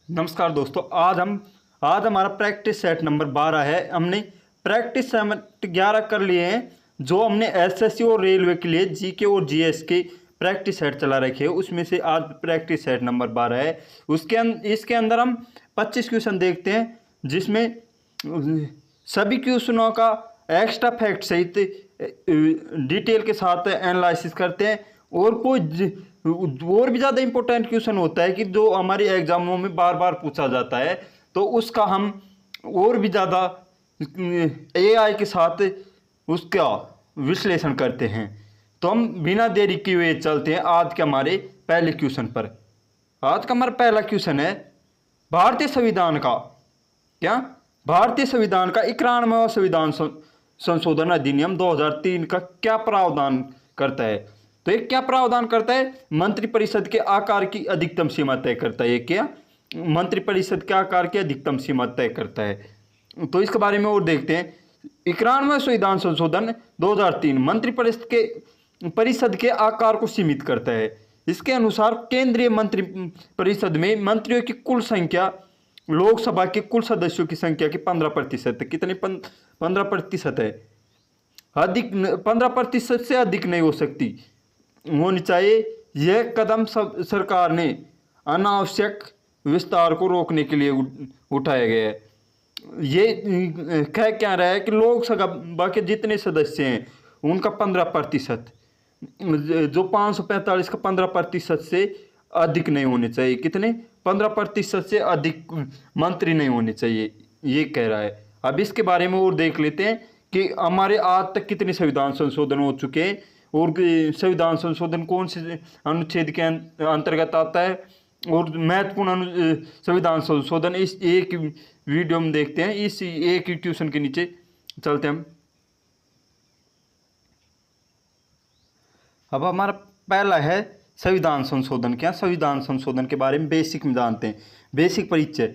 नमस्कार दोस्तों। आज हमारा प्रैक्टिस सेट नंबर 12 है। हमने प्रैक्टिस सेट 11 कर लिए हैं। जो हमने एसएससी और रेलवे के लिए जीके और जीएस के प्रैक्टिस सेट चला रखे हैं, उसमें से आज प्रैक्टिस सेट नंबर 12 है। इसके अंदर हम 25 क्वेश्चन देखते हैं, जिसमें सभी क्वेश्चनों का एक्स्ट्रा फैक्ट सहित डिटेल के साथ एनालिसिस करते हैं। और और भी ज़्यादा इंपॉर्टेंट क्वेश्चन होता है कि जो हमारे एग्जामों में बार बार पूछा जाता है, तो उसका हम और भी ज़्यादा एआई के साथ उसका विश्लेषण करते हैं। तो हम बिना देरी किए हुए चलते हैं आज के हमारे पहले क्वेश्चन पर। आज का हमारा पहला क्वेश्चन है, भारतीय संविधान का भारतीय संविधान का 91वां संविधान संशोधन अधिनियम 2003 का क्या प्रावधान करता है? तो ये क्या प्रावधान करता है? मंत्रिपरिषद के आकार की अधिकतम सीमा तय करता है। ये क्या मंत्रिपरिषद के आकार की अधिकतम सीमा तय करता है? तो इसके बारे में और देखते हैं। 91वां संविधान संशोधन 2003 मंत्रिपरिषद के आकार को सीमित करता है। इसके अनुसार केंद्रीय मंत्रिपरिषद में मंत्रियों की कुल संख्या लोकसभा के कुल सदस्यों की संख्या की 15% है। कितने? 15% है। 15% से अधिक नहीं हो सकती, होनी चाहिए। यह कदम सरकार ने अनावश्यक विस्तार को रोकने के लिए उठाया गया है। ये कह क्या रहा है कि लोकसभा के जितने सदस्य हैं उनका 15%, जो 545 का 15% से अधिक नहीं होने चाहिए। कितने? 15% से अधिक मंत्री नहीं होने चाहिए, ये कह रहा है। अब इसके बारे में और देख लेते हैं कि हमारे आज तक कितने संविधान संशोधन हो चुके हैं और संविधान संशोधन कौन से अनुच्छेद के अंतर्गत आता है, और महत्वपूर्ण संविधान संशोधन इस एक वीडियो में देखते हैं। इस एक ट्यूशन के नीचे चलते हैं हम। अब हमारा पहला है संविधान संशोधन। संविधान संशोधन के बारे में बेसिक में जानते हैं। बेसिक परिचय।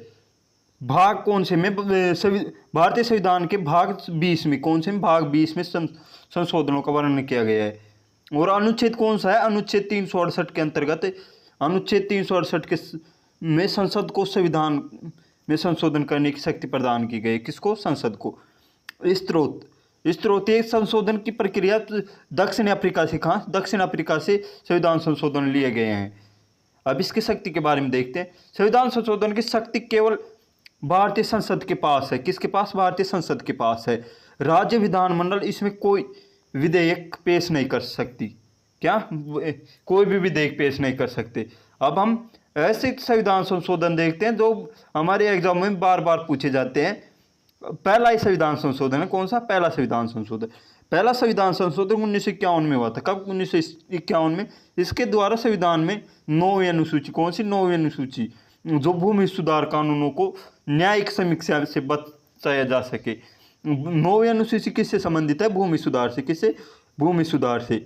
भाग कौन से में? भारतीय संविधान के भाग 20 में। कौन से में? भाग 20 में संशोधनों का वर्णन किया गया है। और अनुच्छेद कौन सा है? अनुच्छेद 368 के अंतर्गत, अनुच्छेद 368 के में संसद को संविधान में संशोधन करने की शक्ति प्रदान की गई। किसको? संसद को। स्त्रोत संशोधन की प्रक्रिया दक्षिण अफ्रीका से। कहाँ? दक्षिण अफ्रीका से संविधान संशोधन लिए गए हैं। अब इसकी शक्ति के बारे में देखते हैं। संविधान संशोधन की शक्ति केवल भारतीय संसद के पास है। किसके पास? भारतीय संसद के पास है। राज्य विधानमंडल इसमें कोई विधेयक पेश नहीं कर सकती। कोई भी विधेयक पेश नहीं कर सकते। अब हम ऐसे संविधान संशोधन देखते हैं जो हमारे एग्जाम में बार बार पूछे जाते हैं। पहला ही संविधान संशोधन है। कौन सा? पहला संविधान संशोधन। पहला संविधान संशोधन 1951 में हुआ था। कब? 1951 में। इसके द्वारा संविधान में 9वीं अनुसूची। कौन सी? 9वीं अनुसूची, जो भूमि सुधार कानूनों को न्यायिक समीक्षा से बचाया जा सके। 9वीं अनुसूची किससे संबंधित है? भूमि सुधार से। किससे? भूमि सुधार से।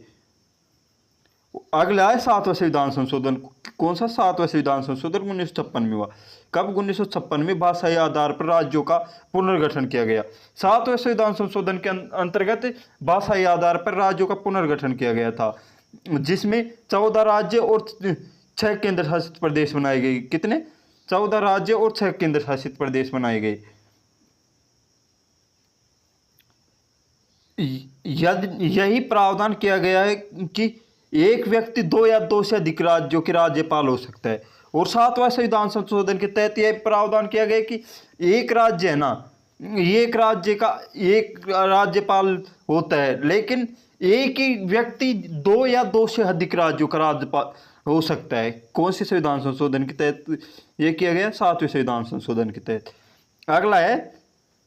अगला है 7वां संविधान संशोधन। कौन सा? 7वां संविधान संशोधन 1956 में हुआ। कब? 1956 में भाषाई आधार पर राज्यों का पुनर्गठन किया गया। 7वें संविधान संशोधन के अंतर्गत भाषाई आधार पर राज्यों का पुनर्गठन किया गया था, जिसमें 14 राज्य और 6 केंद्र शासित प्रदेश बनाए गए। कितने? 14 राज्य और 6 केंद्र शासित प्रदेश बनाए गए। यही प्रावधान किया गया है कि एक व्यक्ति 2 या 2 से अधिक राज्यों के राज्यपाल हो सकता है। और 7वां संविधान संशोधन के तहत यह प्रावधान किया गया कि एक राज्य है ना, एक राज्य का एक राज्यपाल होता है, लेकिन एक ही व्यक्ति 2 या 2 से अधिक राज्यों का राज्यपाल हो सकता है। कौन से संविधान संशोधन के तहत यह किया गया? 7वें संविधान संशोधन के तहत। अगला है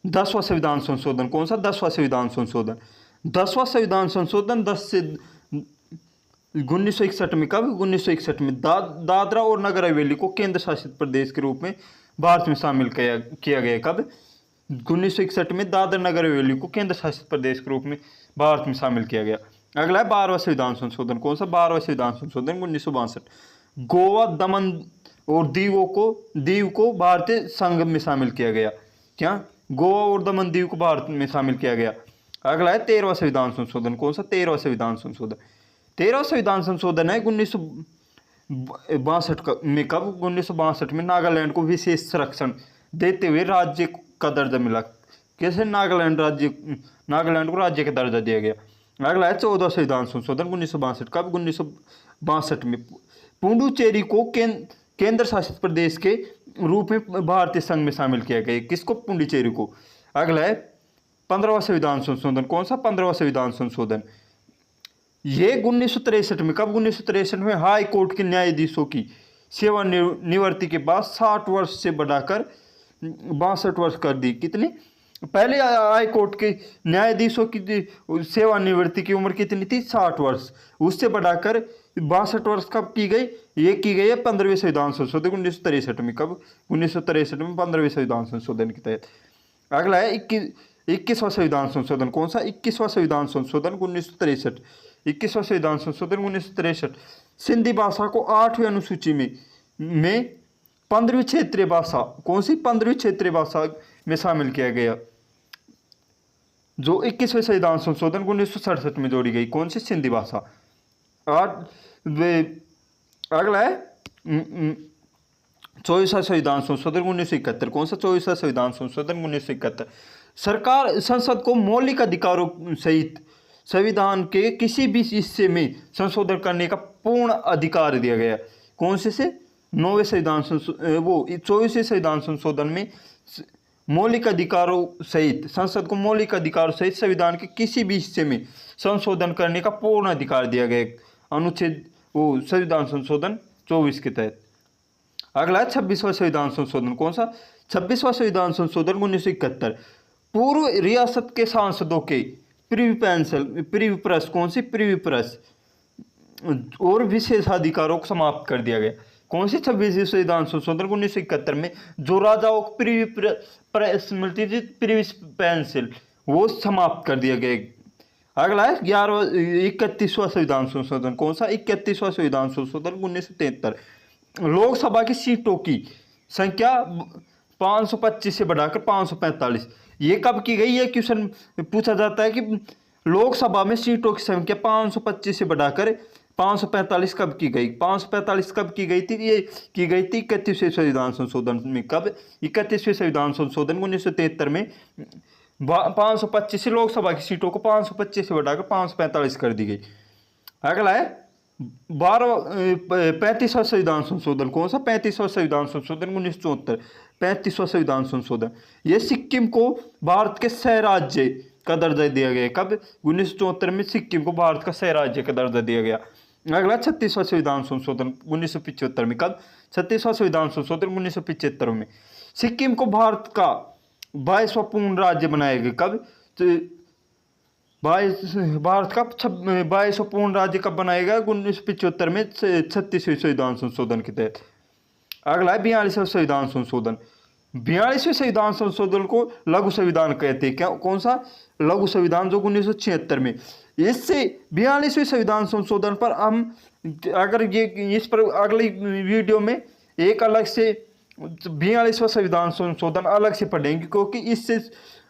10वां संविधान संशोधन। कौन सा? 10वां संविधान संशोधन। 10वां संविधान संशोधन 10 से 1961 में। कब? 1961 में दादरा और नगर हवेली को केंद्र शासित प्रदेश के रूप में भारत में शामिल किया गया। कब? 1961 में दादरा नगर हवेली को केंद्र शासित प्रदेश के रूप में भारत में शामिल किया गया। अगला है 12वां संविधान संशोधन। कौन सा? 12वां संविधान संशोधन 1962। गोवा, दमन और दीव को भारतीय संघ में शामिल किया गया। गोवा और दमन दीव को भारत में शामिल किया गया। अगला है 13वां संविधान संशोधन। कौन सा? 13वां संविधान संशोधन। 13वां संविधान संशोधन है 62 में, कब 1962 में नागालैंड को विशेष संरक्षण देते हुए राज्य का दर्जा मिला। कैसे नागालैंड को राज्य का दर्जा दिया गया। अगला है 14 संविधान संशोधन 1962, कब 1962 में। पुडुचेरी को केंद्र शासित प्रदेश के रूप में भारतीय संघ में शामिल किया गया। किसको? पुडुचेरी को। अगला है 15वां संविधान संशोधन, कौन सा? 15वां संविधान संशोधन। ये 1963 में, कब? 1963 में हाई कोर्ट के न्यायाधीशों की सेवानिवृत्ति के बाद 60 वर्ष से बढ़ाकर 62 वर्ष कर दी। कितनी? पहले हाई कोर्ट के न्यायाधीशों की सेवानिवृत्ति की उम्र कितनी थी? 60 वर्ष। उससे बढ़ाकर 62 वर्ष कब की गई? ये की गई है 15वें संविधान संशोधन 1963 में। कब? 1963 में 15वें संविधान संशोधन के तहत। अगला है 21वां संविधान संशोधन, कौन सा? 21वां संविधान संशोधन 1963। 21वां संविधान संशोधन 1963 सिंधी भाषा को 8वीं अनुसूची में 15वीं क्षेत्रीय भाषा, कौन सी? 15वीं क्षेत्रीय भाषा में शामिल किया गया, जो 21वें संविधान संशोधन 1967 में जोड़ी गई। कौन सी? सिंधी भाषा। अगला है 24वां संविधान संशोधन 1971, कौन सा? 24वां संविधान संशोधन 1971 सरकार संसद को मौलिक अधिकारों सहित संविधान के किसी भी हिस्से में संशोधन करने का पूर्ण अधिकार दिया गया। कौन से 9वें संविधान 24वें संविधान संशोधन में मौलिक अधिकारों सहित संसद को मौलिक अधिकारों सहित संविधान के किसी भी हिस्से में संशोधन करने का पूर्ण अधिकार दिया गया, अनुच्छेद संविधान संशोधन 24 के तहत। अगला है 26वां संविधान संशोधन, कौन सा? 26वां संविधान संशोधन 1971 पूर्व रियासत के सांसदों के प्रीवी प्रेस, कौन सी? प्रीवी प्रेस और विशेषाधिकारों को समाप्त कर दिया गया। कौन सी? 26वें संविधान संशोधन 1971 में जो राजाओं को प्रीवी प्रेस मिलती थी, प्रीवी पेंसिल, वो समाप्त कर दिया गया। अगला है 31वां संविधान संशोधन, कौन सा? 31वां संविधान संशोधन 1973 लोकसभा की सीटों की संख्या 525 से बढ़ाकर 545। ये कब की गई? ये क्वेश्चन पूछा जाता है कि लोकसभा में सीटों की संख्या 525 से बढ़ाकर 545 कब की गई? 545 कब की गई थी? ये की गई थी 31वें संविधान संशोधन में। कब? 31वें संविधान संशोधन 1973 में 525 से लोकसभा की सीटों को 525 से बढ़ाकर 545 कर दी गई। अगला है 35वां संविधान संशोधन, कौन सा? 35वां संविधान संशोधन 1974 35वां संविधान संशोधन। ये सिक्किम को भारत के सह राज्य का दर्जा दिया गया। कब? 1974 में सिक्किम को भारत का सह राज्य का दर्जा दिया गया। अगला 36वां संविधान संशोधन 1975 में। कब? 36वां संविधान संशोधन 1975 में सिक्किम को भारत का 22वां पूर्ण राज्य बनाया गया। कब? भारत का 22वां पूर्ण राज्य कब बनाया गया? 1975 में 36वें संविधान संशोधन के तहत। अगला है 42वां संविधान संशोधन। 42वें संविधान संशोधन को लघु संविधान कहते हैं। क्या? कौन सा? लघु संविधान, जो 1976 में। इससे 42वें संविधान संशोधन पर हम अगर इस पर अगली वीडियो में एक अलग से 42वां संविधान संशोधन अलग से पढ़ेंगे, क्योंकि इससे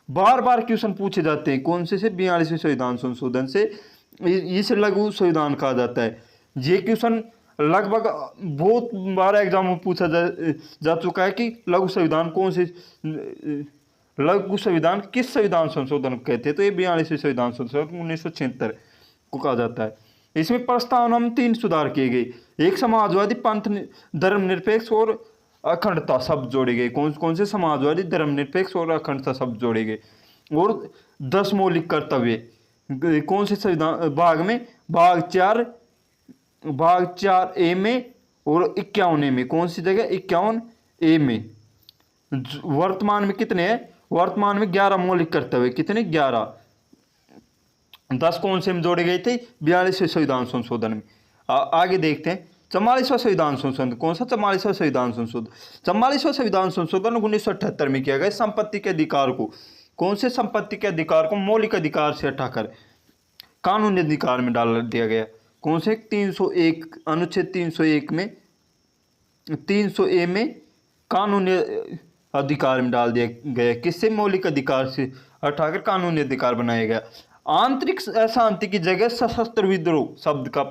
बार बार क्वेश्चन पूछे जाते हैं। कौन से 42वें संविधान संशोधन से? इसे लघु संविधान कहा जाता है। ये क्वेश्चन लगभग बहुत बार एग्जाम में पूछा जा चुका है कि लघु संविधान कौन से, लघु संविधान किस संविधान संशोधन कहते हैं? तो ये 42वें संविधान संशोधन 1976 को कहा जाता है। इसमें प्रस्तावना में 3 सुधार किए गए। एक समाजवादी, पंथ धर्मनिरपेक्ष और अखंडता शब्द जोड़े गए। कौन से? समाजवादी, धर्मनिरपेक्ष और अखंडता शब्द जोड़े गए। और 10 मौलिक कर्तव्य कौन से संविधान भाग में? भाग 4A में और 51A में। कौन सी जगह? 51A में। वर्तमान में कितने हैं? वर्तमान में 11 मौलिक कर्तव्य। कितने? 11। 10 कौन से में जोड़े गए थे? 42वें संविधान संशोधन में। आगे देखते हैं 44वां संविधान संशोधन। कौन सा? 44वां संविधान संशोधन। 44वां संविधान संशोधन 1978 में किया गया। संपत्ति के अधिकार को, कौन से? संपत्ति के अधिकार को मौलिक अधिकार से हटाकर कानूनी अधिकार में डाल दिया गया। कौन से? 301 अनुच्छेद 301 में 300A में कानूनी अधिकार में डाल दिया गया। किससे? मौलिक अधिकार से हटाकर कानूनी अधिकार बनाया गया। आंतरिक अशांति की जगह सशस्त्र विद्रोह शब्द का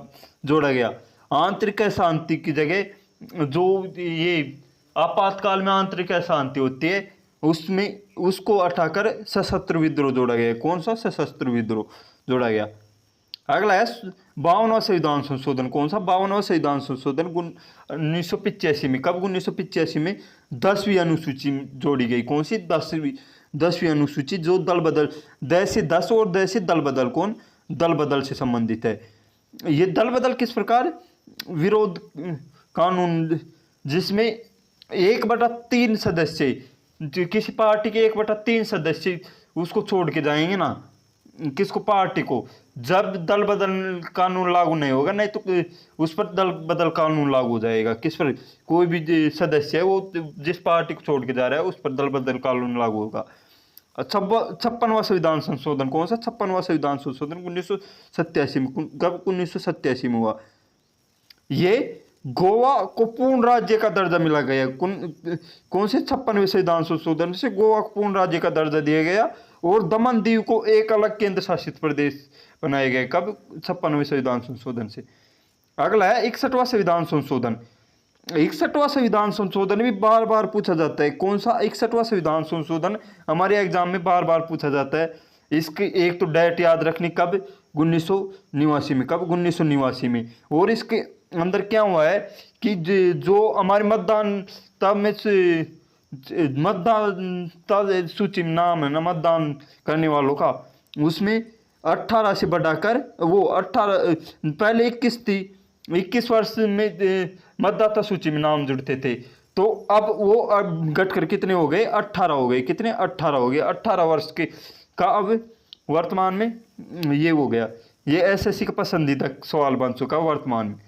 जोड़ा गया। आंतरिक अशांति की जगह जो ये आपातकाल में आंतरिक अशांति होती है उसमें उसको हटाकर सशस्त्र विद्रोह जोड़ा गया। कौन सा? सशस्त्र विद्रोह जोड़ा गया। अगला है 52वां संविधान संशोधन। कौन सा? 52वां संविधान संशोधन 1985 में। कब? 1985 में 10वीं अनुसूची जोड़ी गई। कौन सी? 10वीं अनुसूची, जो दल बदल, द से 10 और द से दल बदल, कौन? दल बदल से संबंधित है। ये दल बदल किस प्रकार? विरोध कानून जिसमें 1/3 सदस्य, किसी पार्टी के 1/3 सदस्य उसको छोड़ के जाएंगे ना, किसको? पार्टी को। जब दल बदल कानून लागू नहीं होगा, नहीं तो उस पर दल बदल कानून लागू हो जाएगा। किस पर? कोई भी सदस्य है वो जिस पार्टी को छोड़ के जा रहा है उस पर दल बदल कानून लागू होगा। 56वां संविधान संशोधन। कौन सा? 56वां संविधान संशोधन 1987 में। कब? 1987 में हुआ। ये गोवा को पूर्ण राज्य का दर्जा मिला गया। कौन से? 56वें संविधान संशोधन से गोवा को पूर्ण राज्य का दर्जा दिया गया और दमन दीव को एक अलग केंद्र शासित प्रदेश बनाया गया। कब? 56वें संविधान संशोधन से। अगला है 61वां संविधान संशोधन। 61वां संविधान संशोधन भी बार बार पूछा जाता है। कौन सा? 61वां संविधान संशोधन हमारे एग्जाम में बार बार पूछा जाता है। इसकी एक तो डेट याद रखनी, कब? 1989 में। कब? 1989 में। और इसके अंदर क्या हुआ है कि जो हमारे मतदान तब में मतदान सूची में नाम है ना मतदान करने वालों का, उसमें 18 से बढ़ाकर वो 18, पहले 21 थी, 21 वर्ष में मतदाता सूची में नाम जुड़ते थे, तो अब वो अब घटकर कितने हो गए? 18 हो गए। कितने? 18 हो गए। 18 वर्ष के का अब वर्तमान में ये हो गया। ये एसएससी का पसंदीदा सवाल बन चुका वर्तमान में।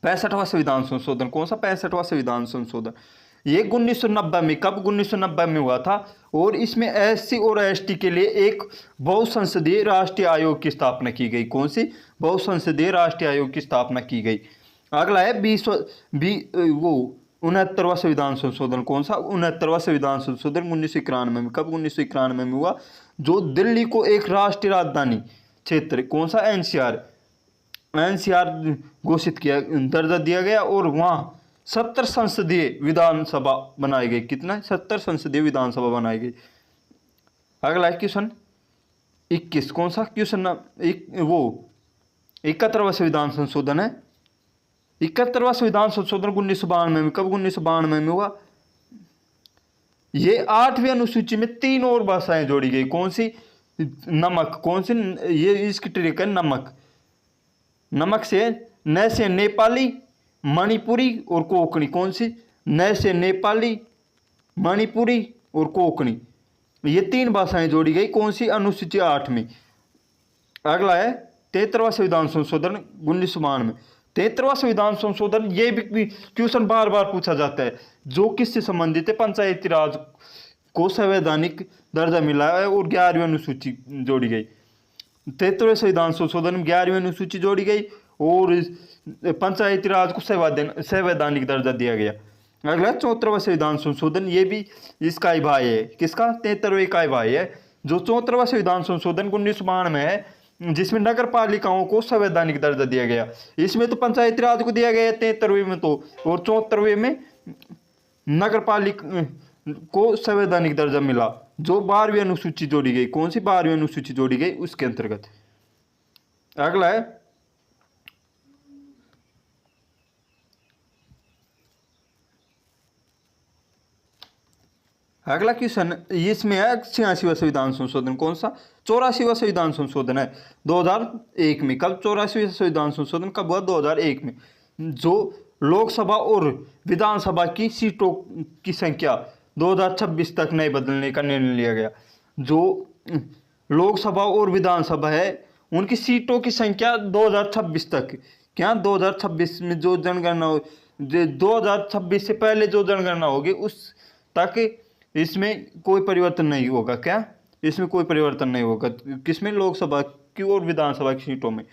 65वां संविधान संशोधन। कौन सा? 65वां संविधान संशोधन। ये 1990 में। कब? 1990 में हुआ था। और इसमें एससी और एसटी के लिए एक बहुसंसदीय राष्ट्रीय आयोग की स्थापना की गई। कौन सी? बहुसंसदीय राष्ट्रीय आयोग की स्थापना की गई। अगला है 69वां संविधान संशोधन। कौन सा? 69वां संविधान संशोधन 1991 में। कब? 1991 में हुआ। जो दिल्ली को एक राष्ट्रीय राजधानी क्षेत्र, कौन सा? एनसीआर घोषित किया, दर्जा दिया गया और वहाँ 70 संसदीय विधानसभा बनाई गई। कितना? 70 संसदीय विधानसभा बनाई गई। अगला है क्वेश्चन 21। कौन सा क्वेश्चन? वो 71वां संविधान संशोधन है। 71वां संविधान संशोधन 1992 में। कब? 1992 में हुआ। ये 8वीं अनुसूची में 3 और भाषाएं जोड़ी गई। कौन सी? नमक। कौन सी? ये इसकी ट्रिक है, नमक। नमक से न से नेपाली, मणिपुरी और कोंकणी। कौन सी? न से नेपाली, मणिपुरी और कोंकणी, ये 3 भाषाएं जोड़ी गई। कौन सी? अनुसूची 8 में। अगला है 73वां संविधान संशोधन 1992 में। 73वां संविधान संशोधन ये भी क्वेश्चन बार बार पूछा जाता है। जो किससे संबंधित है? पंचायती राज को संवैधानिक दर्जा मिला है और 11वीं अनुसूची जोड़ी गई। 73वें संविधान संशोधन में 11वीं अनुसूची जोड़ी गई और पंचायती राज को संवैधानिक दर्जा दिया गया। अगला 74वां संविधान संशोधन, ये भी इसका ही भाई है। किसका? 73वें का ही भाई है। जो 74वां संविधान संशोधन 1992 में है, जिसमें नगर पालिकाओं को संवैधानिक दर्जा दिया गया। इसमें तो पंचायती राज को दिया गया 73वें में तो, और 74वें में नगर पालिका को संवैधानिक दर्जा मिला। जो 12वीं अनुसूची जोड़ी गई। कौन सी? 12वीं अनुसूची जोड़ी गई उसके अंतर्गत। अगला है अगला क्वेश्चन, इसमें है 86वां संविधान संशोधन। कौन सा? 84वां संविधान संशोधन है 2001 में। कब? 84वां संविधान संशोधन कब हुआ? 2001 में। जो लोकसभा और विधानसभा की सीटों की संख्या 2026 तक नहीं बदलने का निर्णय लिया गया। जो लोकसभा और विधानसभा है उनकी सीटों की संख्या 2026 तक, क्या 2026 में जो जनगणना 2026 से पहले जो जनगणना होगी उस तक इसमें कोई परिवर्तन नहीं होगा। क्या? इसमें कोई परिवर्तन नहीं होगा। किसमें? लोकसभा की और विधानसभा की सीटों में।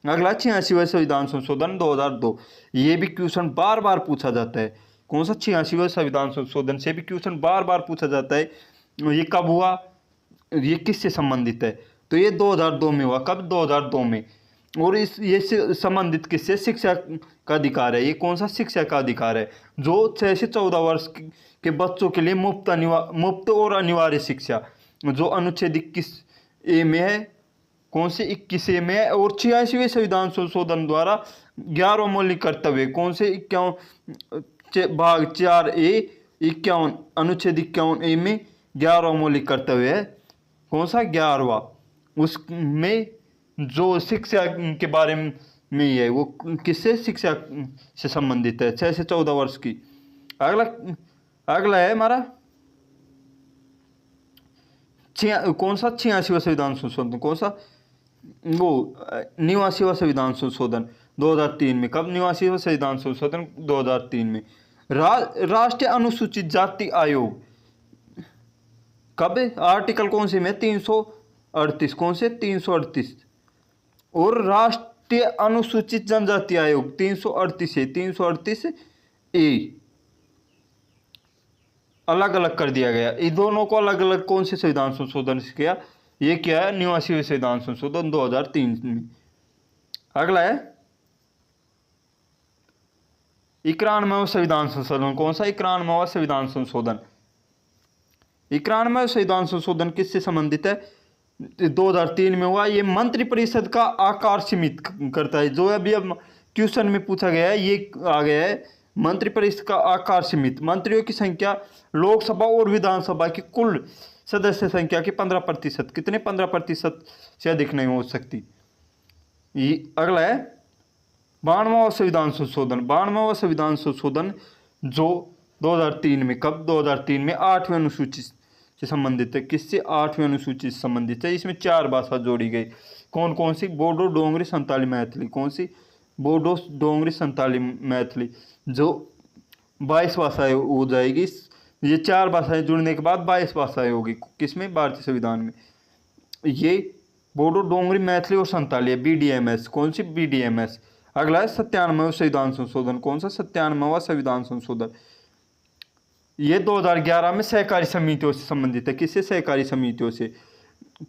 अगला 86वां संविधान संशोधन 2002। ये भी क्वेश्चन बार बार पूछा जाता है। कौन सा? 86वां संविधान संशोधन से भी क्वेश्चन बार बार पूछा जाता है। ये कब हुआ? ये किससे संबंधित है? तो ये 2002 में हुआ। कब? 2002 में। और इस ये संबंधित किससे? शिक्षा का अधिकार है। ये कौन सा? शिक्षा का अधिकार है, जो 6 से 14 वर्ष के बच्चों के लिए मुफ्त और अनिवार्य शिक्षा, जो अनुच्छेद 21A में है। कौन से? 21A में है। और 86वें संविधान संशोधन द्वारा 11वां मौलिक कर्तव्य, कौन से? 51 भाग 4A 51 अनुच्छेद 51A में 11वां मौलिक कर्तव्य है। कौन सा? 11वां। उसमें जो शिक्षा के बारे में ही है, वो किससे? शिक्षा से संबंधित है, 6 से 14 वर्ष की। अगला अगला है हमारा कौन सा? 86वां संविधान संशोधन। कौन सा? वो 89वां संविधान संशोधन 2003 में। कब? 89वां संविधान संशोधन 2003 में। राष्ट्रीय अनुसूचित जाति आयोग कब? आर्टिकल कौन से में? 338। कौन से? 338। और राष्ट्रीय अनुसूचित जनजाति आयोग 338 है, 338A अलग अलग कर दिया गया। इन दोनों को अलग अलग कौन से संविधान संशोधन से किया? ये क्या है? 89वें संविधान संशोधन 2003 में। अगला है 91वां संविधान संशोधन। कौन सा? 91वां संविधान संशोधन। 91वां संविधान संशोधन किससे संबंधित है? 2003 में हुआ। ये मंत्रिपरिषद का आकार सीमित करता है, जो अभी अब क्वेश्चन में पूछा गया है, ये आ गया है। मंत्रिपरिषद का आकार सीमित, मंत्रियों की संख्या लोकसभा और विधानसभा की कुल सदस्य संख्या के 15%। कितने? 15% से अधिक नहीं हो सकती। ये अगला है 92वां संविधान संशोधन। 92वां संविधान संशोधन जो 2003 में। कब? 2003 में 8वें अनुसूची से संबंधित है। किससे? 8वें अनुसूची से संबंधित है। इसमें 4 भाषा जोड़ी गई। कौन कौन सी? बोडो, डोंगरी, संताली, मैथिली। कौन सी? बोडो, डोंगरी, संताली, मैथिली, जो 22 भाषाएं हो जाएगी। ये 4 भाषाएं जुड़ने के बाद 22 भाषाएं होगी। किसमें? भारतीय संविधान में। ये बोडो, डोंगरी, मैथिली और संताली है, BDMS। कौन सी? BDMS। अगला है 97वां संविधान संशोधन। कौन सा? 97वां संविधान संशोधन। ये 2011 में सहकारी समितियों से संबंधित है। किससे? सहकारी समितियों से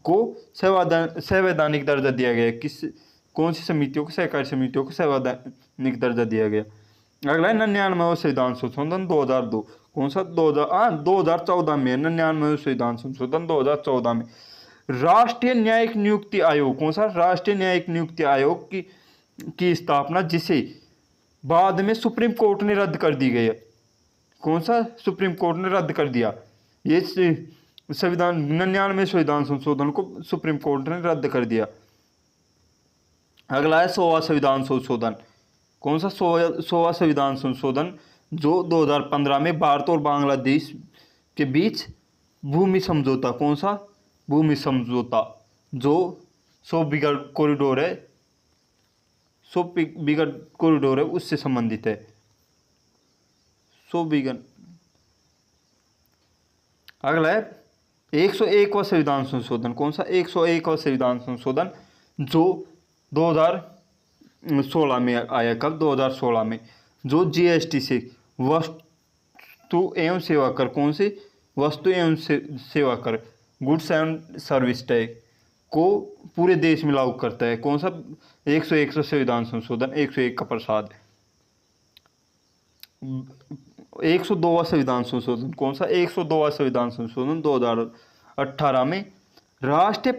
को संवैधानिक दर्जा दिया गया। किस? कौन सी समितियों को? सहकारी समितियों को संवैधानिक दर्जा दिया गया। अगला है 99वां संविधान संशोधन 2002। कौन सा? 2014 में। 99वां संविधान संशोधन 2014 में। राष्ट्रीय न्यायिक नियुक्ति आयोग। कौन सा? राष्ट्रीय न्यायिक नियुक्ति आयोग की स्थापना, जिसे बाद में सुप्रीम कोर्ट ने रद्द कर दी गई है। कौन सा? सुप्रीम कोर्ट ने रद्द कर दिया। ये संविधान 99वें संविधान संशोधन को सुप्रीम कोर्ट ने रद्द कर दिया। अगला है 100वां संविधान संशोधन। कौन सा? 100वां संविधान संशोधन जो 2015 में भारत और बांग्लादेश के बीच भूमि समझौता। कौन सा? भूमि समझौता, जो 100 बीघा कॉरिडोर है, 100 बीघा कॉरिडोर है, उससे संबंधित है। 100 बीघा। अगला है 101वां संविधान संशोधन। कौन सा? 101वां संविधान संशोधन जो 2016 में आया। कब? 2016 में। जो GST से वस्तु एवं सेवा कर। कौन से? वस्तु एवं सेवा कर, गुड्स एंड सर्विस टैक्स को पूरे देश में लागू करता है। कौन सा? 101वां संविधान संशोधन 101 का प्रसाद। 102वां संविधान संशोधन। कौन सा? 102वां संविधान संशोधन 2018 में। राष्ट्रीय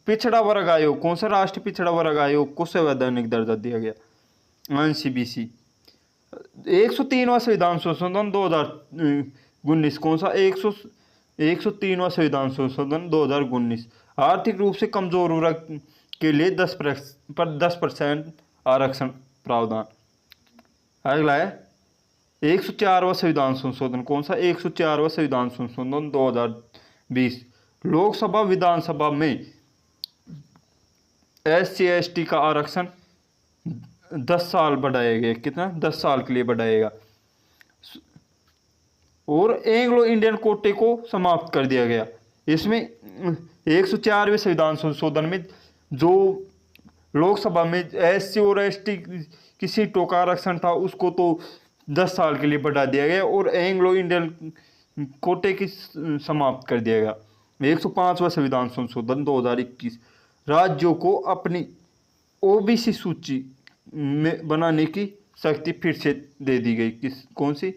पिछड़ा वर्ग आयोग। कौन सा? राष्ट्रीय पिछड़ा वर्ग आयोग को संवैधानिक दर्जा दिया गया, NCBC। 103वां संविधान संशोधन 2019। कौन सा? 103वां संविधान संशोधन 2019। आर्थिक रूप से कमजोर वर्ग के लिए 10% आरक्षण प्रावधान। अगला है 104वां संविधान संशोधन। कौन सा? 104वां संविधान संशोधन 2020। लोकसभा विधानसभा में SC ST का आरक्षण 10 साल बढ़ाया गया। कितना? 10 साल के लिए बढ़ाएगा। और एंग्लो इंडियन कोटे को समाप्त कर दिया गया। इसमें 104वें संविधान संशोधन में जो लोकसभा में SC और ST की सीटों का आरक्षण था, उसको तो 10 साल के लिए बढ़ा दिया गया और एंग्लो इंडियन कोटे की समाप्त कर दिया गया। 105वां संविधान संशोधन 2021। राज्यों को अपनी ओबीसी सूची में बनाने की शक्ति फिर से दे दी गई। किस कौन सी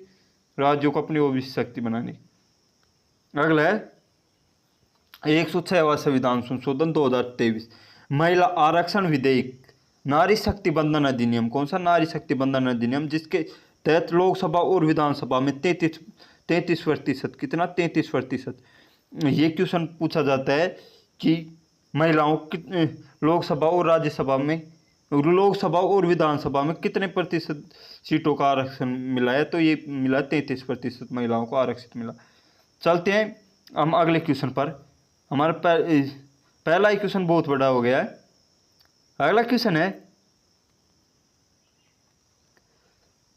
राज्यों को अपनी ओबीसी शक्ति बनाने की। अगला है 106वां संविधान संशोधन 2023, महिला आरक्षण विधेयक, नारी शक्ति बंधन अधिनियम। कौन सा? नारी शक्ति बंधन अधिनियम, जिसके तहत लोकसभा और विधानसभा में 33%, कितना 33%। ये क्वेश्चन पूछा जाता है कि महिलाओं लोकसभा और राज्यसभा में, लोकसभा और विधानसभा में कितने प्रतिशत सीटों का आरक्षण मिला है, तो ये मिला 33% महिलाओं को आरक्षित मिला। चलते हैं हम अगले क्वेश्चन पर। हमारा पहला ही क्वेश्चन बहुत बड़ा हो गया है। अगला क्वेश्चन है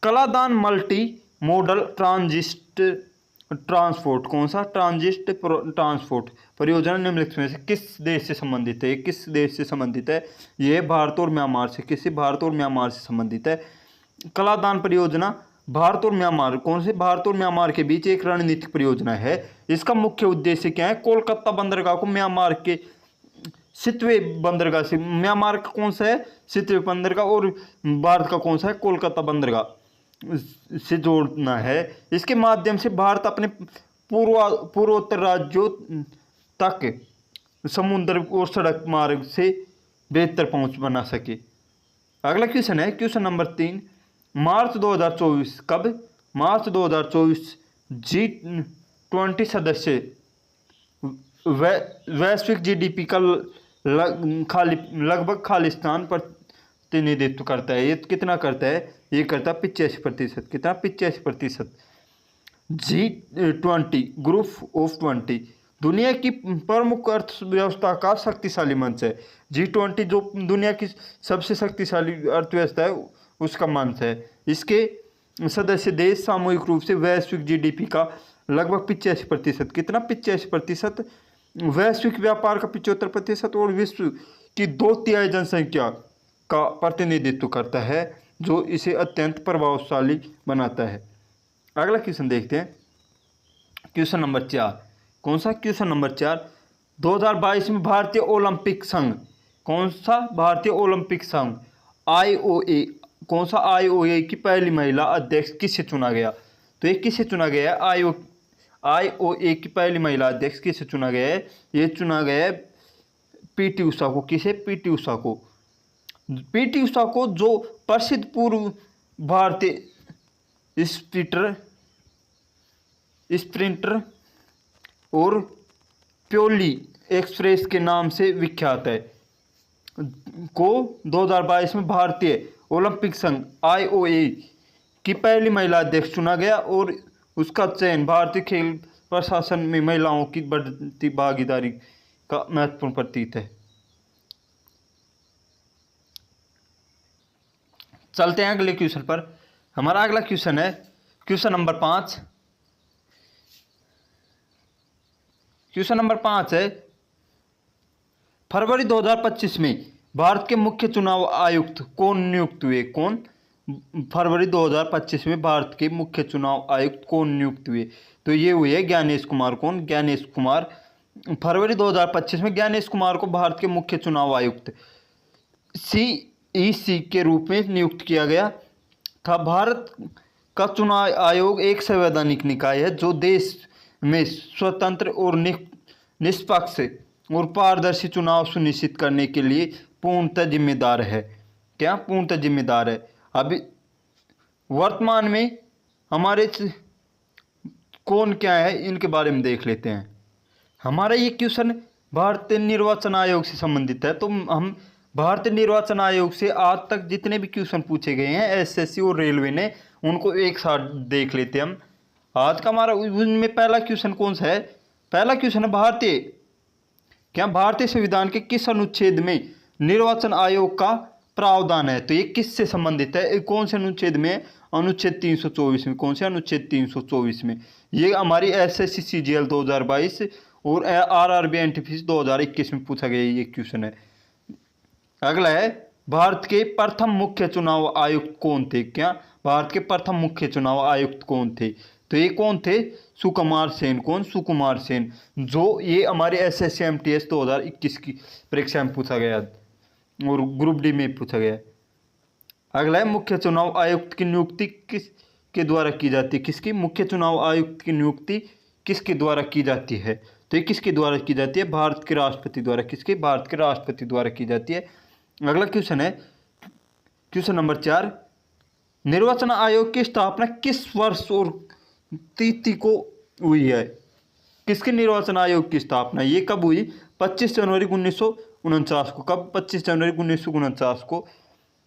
कलादान मल्टी मॉडल ट्रांसपोर्ट। कौन सा? ट्रांजिट ट्रांसपोर्ट परियोजना निम्नलिखित में से किस देश से संबंधित है? किस देश से संबंधित है? ये भारत और म्यांमार से, किसी भारत और म्यांमार से संबंधित है। कलादान परियोजना भारत और म्यांमार, कौन से? भारत और म्यांमार के बीच एक रणनीतिक परियोजना है। इसका मुख्य उद्देश्य क्या है? कोलकाता बंदरगाह को म्यांमार के सितवे बंदरगाह से, म्यांमार का कौन सा है? सितवे बंदरगाह, और भारत का कौन सा है? कोलकाता बंदरगाह से जोड़ना है। इसके माध्यम से भारत अपने पूर्वोत्तर राज्यों तक समुद्र और सड़क मार्ग से बेहतर पहुंच बना सके। अगला क्वेश्चन है क्वेश्चन नंबर 3, मार्च 2024, कब? मार्च 2024 G20 सदस्य वैश्विक जीडीपी का लगभग खाली स्थान प्रतिनिधित्व करता है। ये कितना करता है? ये करता है 85%। कितना? 85%। G20 ग्रुप ऑफ 20 दुनिया की प्रमुख अर्थव्यवस्था का शक्तिशाली मंच है। G20 जो दुनिया की सबसे शक्तिशाली अर्थव्यवस्था है उसका मंच है। इसके सदस्य देश सामूहिक रूप से वैश्विक जीडीपी का लगभग 85%, कितना? 85%, वैश्विक व्यापार का 75% और विश्व की 2/3 जनसंख्या का प्रतिनिधित्व करता है, जो इसे अत्यंत प्रभावशाली बनाता है। अगला क्वेश्चन देखते हैं क्वेश्चन नंबर 4। कौन सा? क्वेश्चन नंबर 4, 2022 में भारतीय ओलंपिक संघ, कौन सा? भारतीय ओलंपिक संघ IOA, कौन सा? IOA की पहली महिला अध्यक्ष किसे चुना गया? तो ये किसे चुना गया है? IOA की पहली महिला अध्यक्ष किसे चुना गया है? ये चुना गया है PT उषा को। किसे? PT उषा को। PT उषा को, जो प्रसिद्ध पूर्व भारतीय स्प्रिंटर और प्योली एक्सप्रेस के नाम से विख्यात है, को 2022 में भारतीय ओलंपिक संघ IOA की पहली महिला अध्यक्ष चुना गया, और उसका चयन भारतीय खेल प्रशासन में महिलाओं की बढ़ती भागीदारी का महत्वपूर्ण प्रतीक है। चलते हैं अगले क्वेश्चन पर। हमारा अगला क्वेश्चन है क्वेश्चन नंबर 5। क्वेश्चन नंबर 5 है फरवरी 2025 में भारत के मुख्य चुनाव आयुक्त कौन नियुक्त हुए? कौन? फरवरी 2025 में भारत के मुख्य चुनाव आयुक्त कौन नियुक्त हुए? तो ये हुए ज्ञानेश कुमार। कौन? ज्ञानेश कुमार। फरवरी 2025 में ज्ञानेश कुमार को भारत के मुख्य चुनाव आयुक्त CEC के रूप में नियुक्त किया गया था। भारत का चुनाव आयोग एक संवैधानिक निकाय है जो देश में स्वतंत्र और निष्पक्ष और पारदर्शी चुनाव सुनिश्चित करने के लिए पूर्णतः जिम्मेदार है। क्या? पूर्णतः जिम्मेदार है। अभी वर्तमान में हमारे कौन क्या है इनके बारे में देख लेते हैं। हमारा ये क्वेश्चन भारतीय निर्वाचन आयोग से संबंधित है, तो हम भारतीय निर्वाचन आयोग से आज तक जितने भी क्वेश्चन पूछे गए हैं SSC और रेलवे ने, उनको एक साथ देख लेते हैं हम। आज का हमारा उनमें पहला क्वेश्चन कौन सा है? पहला क्वेश्चन है भारतीय संविधान के किस अनुच्छेद में निर्वाचन आयोग का प्रावधान है? तो ये किससे संबंधित है? कौन से अनुच्छेद में? अनुच्छेद 324 में। कौन से? अनुच्छेद 324 में। ये हमारी SSC CGL 2022 और RRB NTPC 2021 में पूछा गया ये क्वेश्चन है। अगला है भारत के प्रथम मुख्य चुनाव आयुक्त कौन थे? क्या? भारत के प्रथम मुख्य चुनाव आयुक्त कौन थे? तो ये कौन थे? सुकुमार सेन। कौन? सुकुमार सेन, जो ये हमारे SSC MTS 2021 की परीक्षा में पूछा गया। और ग्रुप डी में पूछा गया है। अगला है मुख्य चुनाव आयुक्त की नियुक्ति किसके द्वारा की जाती है? किसकी? मुख्य चुनाव आयुक्त की नियुक्ति किसके द्वारा की जाती है? तो ये किसके द्वारा की जाती है? भारत के राष्ट्रपति द्वारा। किसके? भारत के राष्ट्रपति द्वारा की जाती है। अगला क्वेश्चन है क्वेश्चन नंबर 4, निर्वाचन आयोग की स्थापना किस वर्ष और तिथि को हुई है? किसके निर्वाचन आयोग की स्थापना ये कब हुई? 25 जनवरी 1949 को। कब? 25 जनवरी 1949 को।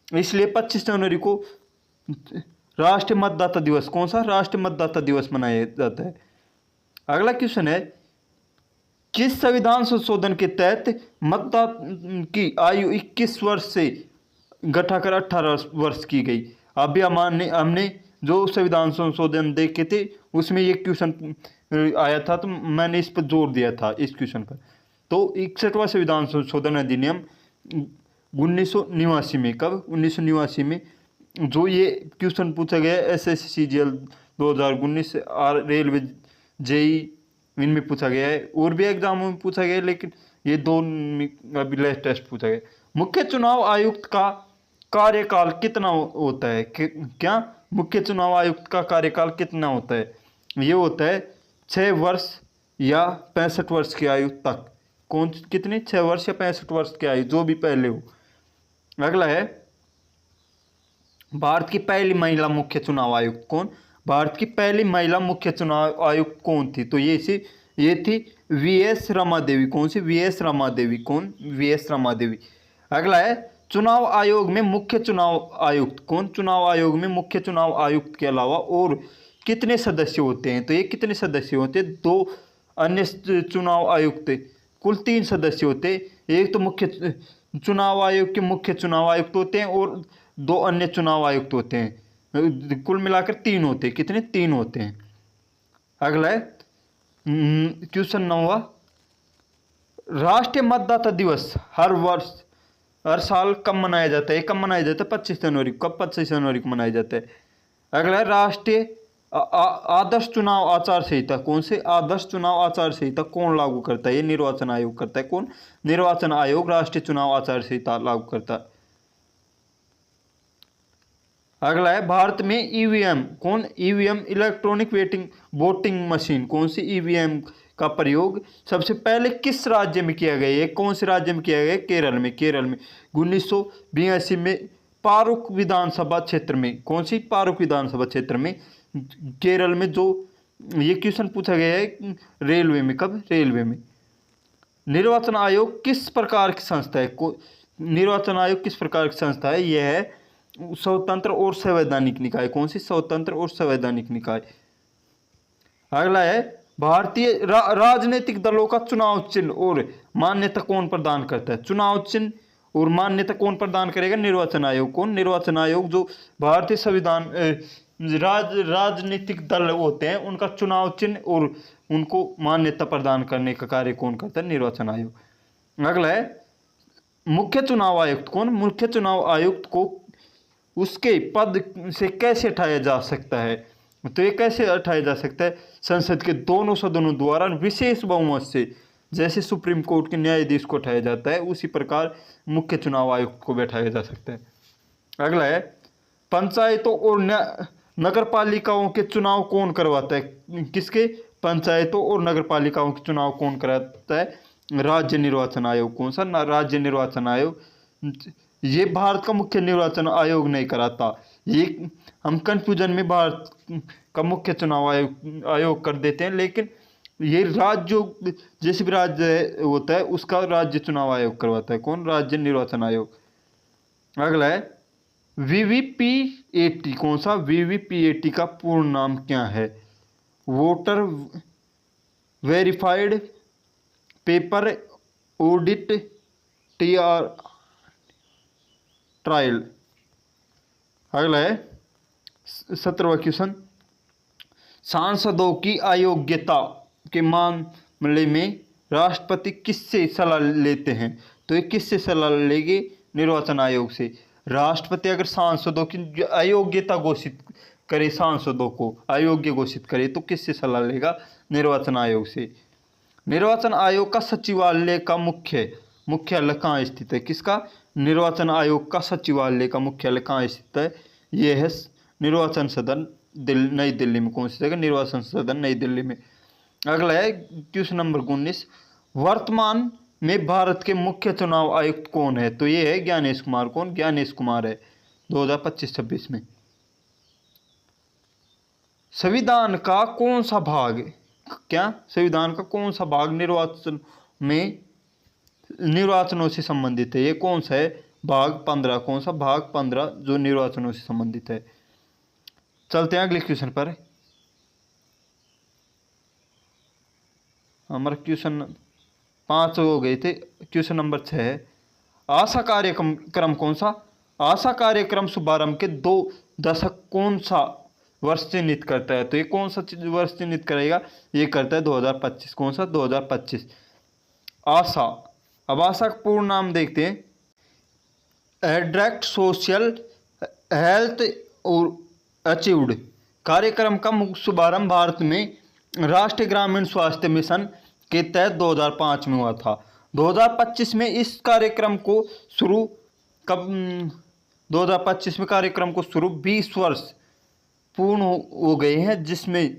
इसलिए 25 जनवरी को राष्ट्रीय मतदाता दिवस, कौन सा? राष्ट्रीय मतदाता दिवस मनाया जाता है। अगला क्वेश्चन है किस संविधान संशोधन के तहत मतदान की आयु 21 वर्ष से घटाकर 18 वर्ष की गई? अभी हमने जो संविधान संशोधन देखे थे उसमें ये क्वेश्चन आया था, तो मैंने इस पर जोर दिया था इस क्वेश्चन पर। तो 61वां संविधान संशोधन अधिनियम 1989 में। कब? 1989 में। जो ये क्वेश्चन पूछा गया SSCGL 2019 और रेलवे JEE इनमें पूछा गया है, और भी एग्जामों में पूछा गया है, लेकिन ये दो अभी लेटेस्ट पूछा गया। मुख्य चुनाव आयुक्त का कार्यकाल कितना होता है? क्या? मुख्य चुनाव आयुक्त का कार्यकाल कितना होता है? ये होता है 6 वर्ष या 65 वर्ष की आयु तक। कौन कितने? 6 वर्ष या 65 वर्ष की आयु, जो भी पहले हो। अगला है भारत की पहली महिला मुख्य चुनाव आयुक्त कौन? भारत की पहली महिला मुख्य चुनाव आयुक्त कौन थी? तो ये थी VS रमा देवी। कौन सी? VS रमा देवी। कौन? VS रमा देवी। अगला है चुनाव आयोग में मुख्य चुनाव आयुक्त कौन? चुनाव आयोग में मुख्य चुनाव आयुक्त के अलावा और कितने सदस्य होते हैं? तो ये कितने सदस्य होते हैं? 2 अन्य चुनाव आयुक्त, कुल 3 सदस्य होते। एक तो मुख्य चुनाव आयोग के मुख्य चुनाव आयुक्त होते हैं और 2 अन्य चुनाव आयुक्त होते हैं। कुल मिलाकर 3 होते हैं। कितने? 3 होते हैं। अगला है क्वेश्चन 9वां, राष्ट्रीय मतदाता दिवस हर साल कब मनाया जाता है? कब मनाया जाता है? 25 जनवरी को। कब? 25 जनवरी को मनाया जाता है। अगला है राष्ट्रीय आदर्श चुनाव आचार संहिता। कौन से? आदर्श चुनाव आचार संहिता कौन लागू करता है? ये निर्वाचन आयोग करता है। कौन? निर्वाचन आयोग राष्ट्रीय चुनाव आचार संहिता लागू करता है। अगला है भारत में EVM कौन? EVM electronic voting machine. कौन सी? EVM का प्रयोग सबसे पहले किस राज्य में किया गया है? कौन से राज्य में किया गया? केरल में। केरल में 1982 में पारुक विधानसभा क्षेत्र में। कौन सी? पारुक विधानसभा क्षेत्र में केरल में। जो ये क्वेश्चन पूछा गया है रेलवे में। कब? रेलवे में। निर्वाचन आयोग किस प्रकार की संस्था है? निर्वाचन आयोग किस प्रकार की संस्था है? यह है स्वतंत्र और संवैधानिक निकाय। कौन सी? स्वतंत्र और संवैधानिक निकाय। अगला है भारतीय राजनीतिक दलों का चुनाव चिन्ह और मान्यता कौन प्रदान करता है? चुनाव चिन्ह और मान्यता कौन प्रदान करेगा? निर्वाचन आयोग। कौन? निर्वाचन आयोग। जो भारतीय संविधान राजनीतिक दल होते हैं उनका चुनाव चिन्ह और उनको मान्यता प्रदान करने का कार्य कौन करता है? निर्वाचन आयोग। अगला है मुख्य चुनाव आयुक्त कौन? मुख्य चुनाव आयुक्त को उसके पद से कैसे हटाया जा सकता है? तो ये कैसे हटाया जा सकता है? संसद के दोनों सदनों द्वारा विशेष बहुमत से। जैसे सुप्रीम कोर्ट के न्यायाधीश को हटाया जाता है उसी प्रकार मुख्य चुनाव आयुक्त को बैठाया जा सकता है। अगला है पंचायतों और नगर पालिकाओं के चुनाव कौन करवाता है? किसके? पंचायतों और नगर पालिकाओं के चुनाव कौन कराता है? राज्य निर्वाचन आयोग। कौन सा? राज्य निर्वाचन आयोग। ये भारत का मुख्य निर्वाचन आयोग नहीं कराता। ये हम कंफ्यूजन में भारत का मुख्य चुनाव आयोग कर देते हैं, लेकिन ये राज्य जैसे भी राज्य होता है उसका राज्य चुनाव आयोग करवाता है। कौन? राज्य निर्वाचन आयोग। अगला है VVPAT। कौन सा? VVPAT का पूर्ण नाम क्या है? Voter verified paper audit trial. अगला है 17वां क्वेश्चन, सांसदों की अयोग्यता के मामले में राष्ट्रपति किससे सलाह लेते हैं? तो ये किससे सलाह लेंगे? निर्वाचन आयोग से। राष्ट्रपति अगर सांसदों की अयोग्यता घोषित करे, सांसदों को अयोग्य घोषित करे, तो किससे सलाह लेगा? निर्वाचन आयोग से। निर्वाचन आयोग का सचिवालय का मुख्यालय कहाँ स्थित है? किसका? निर्वाचन आयोग का सचिवालय का मुख्यालय कहाँ स्थित है? ये है निर्वाचन सदन नई दिल्ली में। कौन सी जगह? निर्वाचन सदन नई दिल्ली में। अगला है क्वेश्चन नंबर 19, वर्तमान में भारत के मुख्य चुनाव आयुक्त कौन है? तो ये है ज्ञानेश कुमार। कौन? ज्ञानेश कुमार है 2025-26 में। संविधान का कौन सा भाग, क्या संविधान का कौन सा भाग निर्वाचनों से संबंधित है? ये कौन सा है? भाग 15। कौन सा? भाग 15 जो निर्वाचनों से संबंधित है। चलते हैं अगले क्वेश्चन पर। हमारा क्वेश्चन 5 हो गए थे। क्वेश्चन नंबर 6 है, आशा कार्यक्रम कौन सा? आशा कार्यक्रम शुभारंभ के 2 दशक कौन सा वर्ष चिन्हित करता है? तो ये कौन सा वर्ष चिन्हित करेगा? ये करता है 2025। कौन सा? 2025। आशा, अब आशा का पूर्ण नाम देखते हैं, एड्रेक्ट सोशल हेल्थ और अचीव्ड। कार्यक्रम का शुभारंभ भारत में राष्ट्रीय ग्रामीण स्वास्थ्य मिशन के तहत 2005 में हुआ था। 2025 में इस कार्यक्रम को शुरू 2025 में कार्यक्रम को शुरू 20 वर्ष पूर्ण हो गए हैं, जिसमें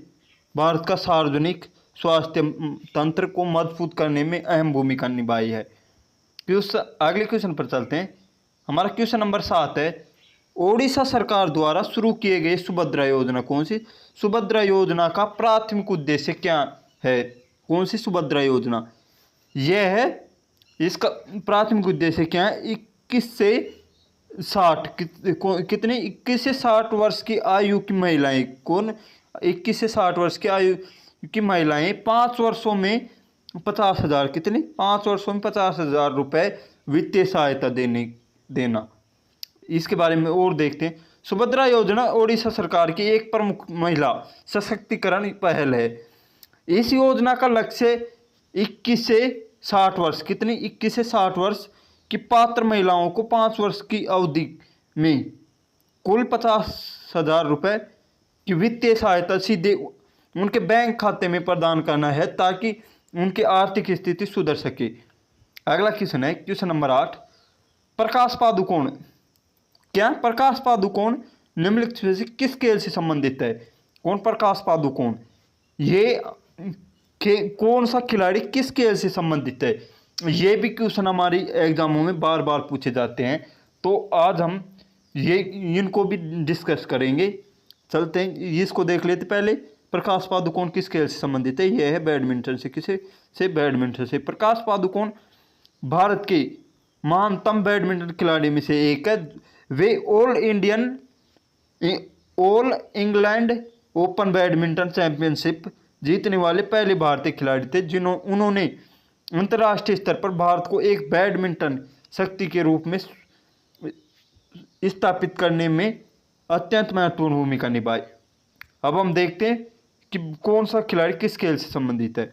भारत का सार्वजनिक स्वास्थ्य तंत्र को मजबूत करने में अहम भूमिका निभाई है। अगले क्वेश्चन पर चलते हैं। हमारा क्वेश्चन नंबर 7 है, ओडिशा सरकार द्वारा शुरू किए गए सुभद्रा योजना कौन सी? सुभद्रा योजना का प्राथमिक उद्देश्य क्या है? कौन सी सुभद्रा योजना? यह है, इसका प्राथमिक उद्देश्य क्या है? 21 से 60 वर्ष की आयु की महिलाएं। कौन? 21 से 60 वर्ष की आयु की महिलाएं 5 वर्षों में 50,000 कितने? 5 वर्षों में 50,000 रुपये वित्तीय सहायता देना। इसके बारे में और देखते हैं। सुभद्रा योजना ओडिशा सरकार की एक प्रमुख महिला सशक्तिकरण पहल है। इस योजना का लक्ष्य 21 से 60 वर्ष कितनी? 21 से 60 वर्ष की पात्र महिलाओं को 5 वर्ष की अवधि में कुल 50,000 रुपये की वित्तीय सहायता सीधे उनके बैंक खाते में प्रदान करना है, ताकि उनकी आर्थिक स्थिति सुधर सके। अगला क्वेश्चन है क्वेश्चन नंबर 8, प्रकाश पादुकोण। क्या? प्रकाश पादुकोण निम्नलिखित में से किस खेल से संबंधित है? कौन? प्रकाश पादुकोण। ये कौन सा खिलाड़ी किस खेल से संबंधित है? ये भी क्वेश्चन हमारी एग्जामों में बार बार पूछे जाते हैं, तो आज हम इनको भी डिस्कस करेंगे। चलते हैं, इसको देख लेते पहले। प्रकाश पादुकोण किस खेल से संबंधित है? यह है बैडमिंटन से। किसे से? बैडमिंटन से। प्रकाश पादुकोण भारत के महानतम बैडमिंटन खिलाड़ी में से एक है। वे all England open badminton championship जीतने वाले पहले भारतीय खिलाड़ी थे, उन्होंने अंतर्राष्ट्रीय स्तर पर भारत को एक बैडमिंटन शक्ति के रूप में स्थापित करने में अत्यंत महत्वपूर्ण भूमिका निभाई। अब हम देखते हैं कि कौन सा खिलाड़ी किस खेल से संबंधित है।